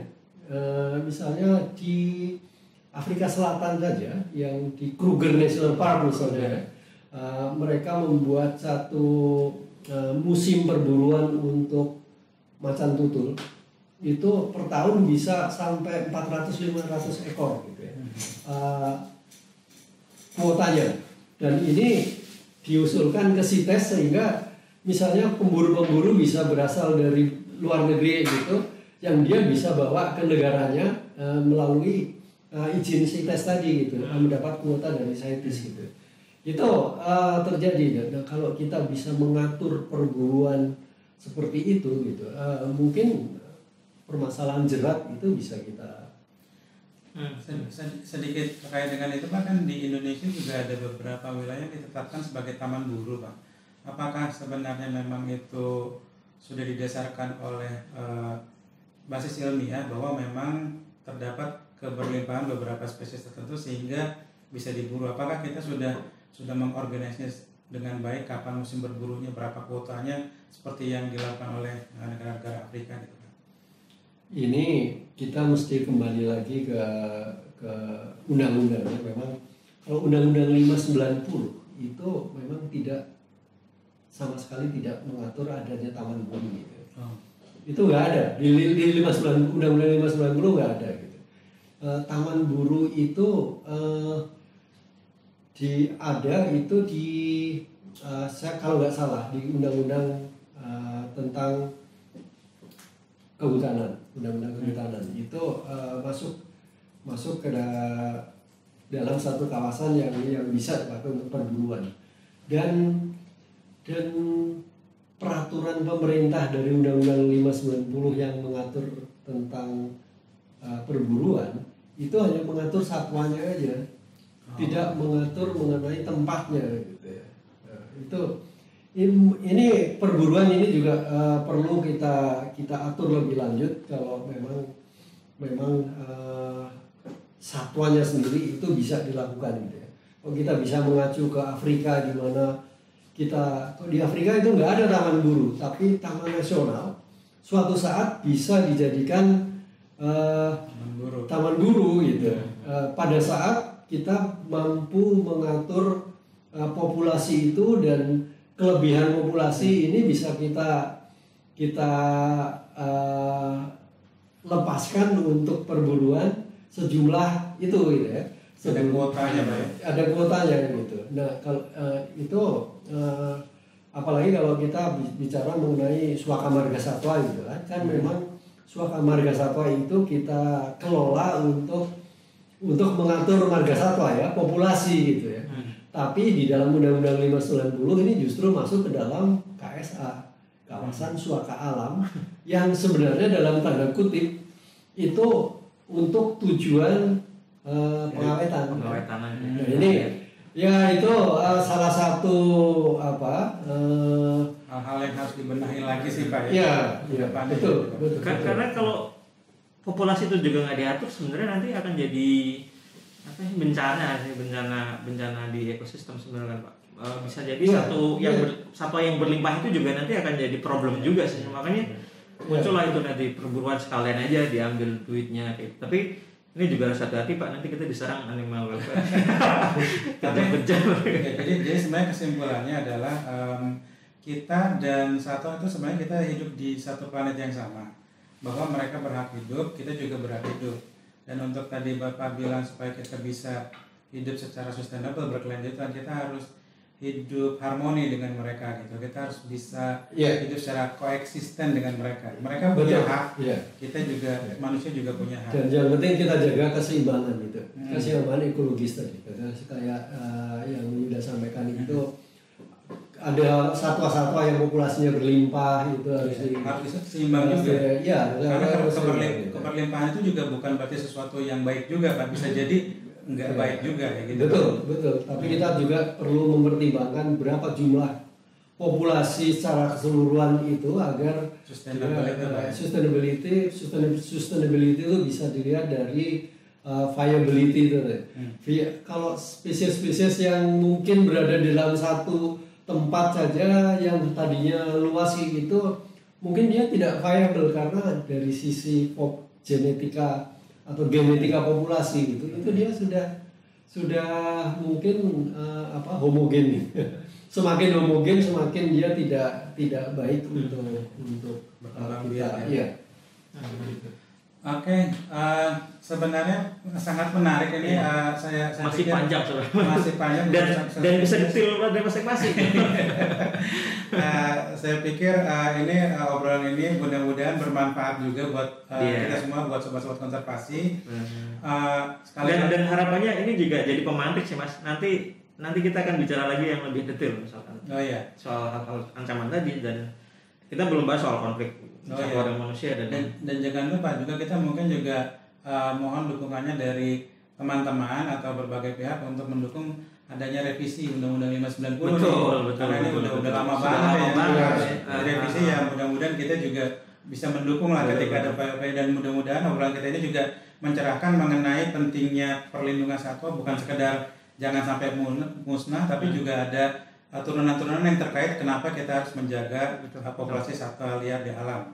Misalnya di Afrika Selatan saja yang di Kruger National Park misalnya, mereka membuat satu musim perburuan untuk macan tutul itu per tahun bisa sampai 400-500 ekor gitu ya. Kuotanya, dan ini diusulkan ke CITES sehingga misalnya pemburu-pemburu bisa berasal dari luar negeri gitu yang dia bisa bawa ke negaranya melalui izin CITES tadi gitu, mendapat kuota dari CITES gitu. Itu terjadi. Nah, kalau kita bisa mengatur perburuan seperti itu gitu, mungkin permasalahan jerat itu bisa kita sedikit terkait dengan itu Pak. Kan di Indonesia juga ada beberapa wilayah ditetapkan sebagai taman buru Pak. Apakah sebenarnya memang itu sudah didasarkan oleh basis ilmiah bahwa memang terdapat keberlimpahan beberapa spesies tertentu sehingga bisa diburu? Apakah kita sudah mengorganisasi dengan baik kapan musim berburunya, berapa kuotanya seperti yang dilakukan oleh negara-negara Afrika gitu Pak? Ini kita mesti kembali lagi ke undang-undangnya. Memang kalau Undang-Undang 590 itu memang tidak sama sekali tidak mengatur adanya taman buru gitu. Itu nggak ada di 59 Undang-Undang 590 nggak ada gitu. Taman buru itu saya kalau nggak salah di Undang-Undang tentang kehutanan, Undang-Undang kehutanan itu masuk ke dalam satu kawasan yang bisa dipakai untuk perburuan dan peraturan pemerintah dari Undang-Undang 590 yang mengatur tentang perburuan itu hanya mengatur satwanya aja, tidak mengatur mengenai tempatnya gitu ya. Ini perburuan ini juga perlu kita atur lebih lanjut kalau memang satwanya sendiri itu bisa dilakukan gitu ya. Kalau kita bisa mengacu ke Afrika di mana di Afrika itu nggak ada taman buru, tapi taman nasional suatu saat bisa dijadikan taman buru gitu. Pada saat kita mampu mengatur populasi itu dan kelebihan populasi ini bisa kita lepaskan untuk perburuan sejumlah itu gitu ya. Ada kuotanya, Pak. Ada kuotanya gitu. Nah, kalau itu apalagi kalau kita bicara mengenai Suaka Marga Satwa gitu kan memang Suaka Marga Satwa itu kita kelola untuk mengatur marga satwa ya, populasi gitu ya. Tapi di dalam Undang-Undang 590 ini justru masuk ke dalam KSA, kawasan suaka alam, yang sebenarnya dalam tanda kutip itu untuk tujuan pengawetan. Nah, ini ya itu salah satu hal-hal yang harus dibenahi lagi sih Pak ya. Iya, betul. Karena kalau populasi itu juga nggak diatur, sebenarnya nanti akan jadi bencana di ekosistem sebenarnya kan Pak. Bisa jadi satwa yang berlimpah itu juga nanti akan jadi problem juga sih. Makanya muncullah itu nanti perburuan sekalian aja diambil duitnya gitu. Tapi ini juga harus hati-hati Pak, nanti kita diserang animal welfare. Jadi sebenarnya kesimpulannya adalah kita dan satwa itu sebenarnya kita hidup di satu planet yang sama, bahwa mereka berhak hidup, kita juga berhak hidup. Dan untuk tadi Bapak bilang supaya kita bisa hidup secara sustainable, berkelanjutan, kita harus hidup harmoni dengan mereka gitu. Kita harus bisa hidup secara koeksisten dengan mereka. Mereka punya hak, kita juga manusia juga punya hak. Dan yang penting kita jaga keseimbangan gitu, keseimbangan ekologis tadi. Kayak yang Yuda sampaikan itu ada satwa-satwa yang populasinya berlimpah itu harus seimbang juga. Karena keberlimpahan itu juga bukan berarti sesuatu yang baik juga Pak, bisa jadi enggak baik juga ya gitu. Betul. Tapi kita juga perlu mempertimbangkan berapa jumlah populasi secara keseluruhan itu agar sustainability itu bisa dilihat dari viability itu. Kalau spesies-spesies yang mungkin berada di dalam satu tempat saja yang tadinya luas itu mungkin dia tidak viable karena dari sisi genetika atau genetika populasi gitu, itu dia sudah mungkin homogen. Semakin homogen semakin dia tidak baik untuk kita. Iya. Oke, sebenarnya sangat menarik ini. Saya masih panjang masih panjang dan bisa detail dari masing-masing. Saya pikir ini obrolan ini mudah-mudahan bermanfaat juga buat kita semua, buat sobat-sobat konservasi. Dan harapannya ini juga jadi pemantik sih Mas. Nanti kita akan bicara lagi yang lebih detail misalkan. Soal hal ancaman tadi, dan kita belum bahas soal konflik satwa dan manusia dan jangan lupa juga kita mungkin juga mohon dukungannya dari teman-teman atau berbagai pihak untuk mendukung adanya revisi Undang-Undang 590. Betul. Karena ini udah lama banget revisi ya, mudah-mudahan kita juga bisa mendukung lah ketika ada upaya, dan mudah-mudahan obrolan kita ini juga mencerahkan mengenai pentingnya perlindungan satwa, bukan sekedar jangan sampai musnah, tapi juga ada turunan-turunan yang terkait kenapa kita harus menjaga populasi satwa liar di alam.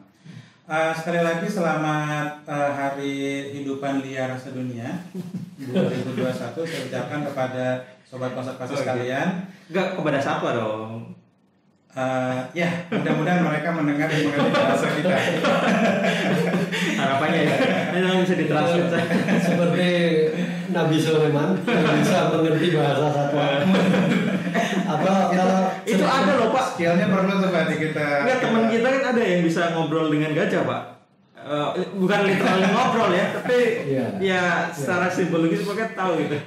Sekali lagi selamat Hari Hidupan Liar Sedunia 2021 saya ucapkan kepada sobat konservasi sekalian. Enggak, kepada satwa dong. Ya, mudah-mudahan mereka mendengar dan mengerti bahasa kita. Harapannya ya, ini bisa ditranslate. Seperti Nabi Sulaiman yang bisa mengerti bahasa satwa. Kalau itu ada loh Pak. Skillnya perlu tuh Pak di kita. Enggak, teman kita kan ada yang bisa ngobrol dengan gajah Pak. Bukan literal ngobrol ya, tapi ya secara simbologis pokoknya tahu gitu.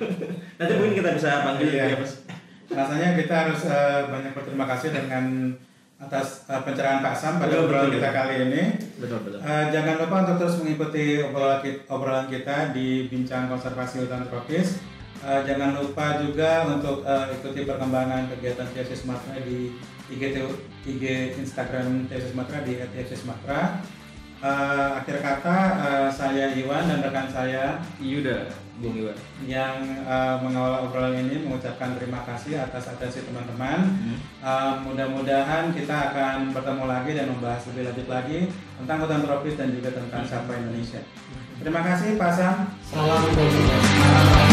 Nanti mungkin kita bisa panggil ya Mas. Rasanya kita harus banyak berterima kasih dengan atas pencerahan Pak Sam pada obrolan kita kali ini. Betul. Jangan lupa untuk terus mengikuti obrolan kita di Bincang Konservasi Hutan Tropis. Jangan lupa juga untuk ikuti perkembangan kegiatan TFC Sumatera di IG Instagram TFC Sumatera di @tfc-sumatera. Akhir kata saya Iwan dan rekan saya Yuda, Bung Iwan, yang mengawal obrolan ini mengucapkan terima kasih atas atensi teman-teman. Mudah-mudahan kita akan bertemu lagi dan membahas lebih lanjut lagi tentang hutan tropis dan juga tentang satwa Indonesia. Terima kasih Pak Sam. Salam.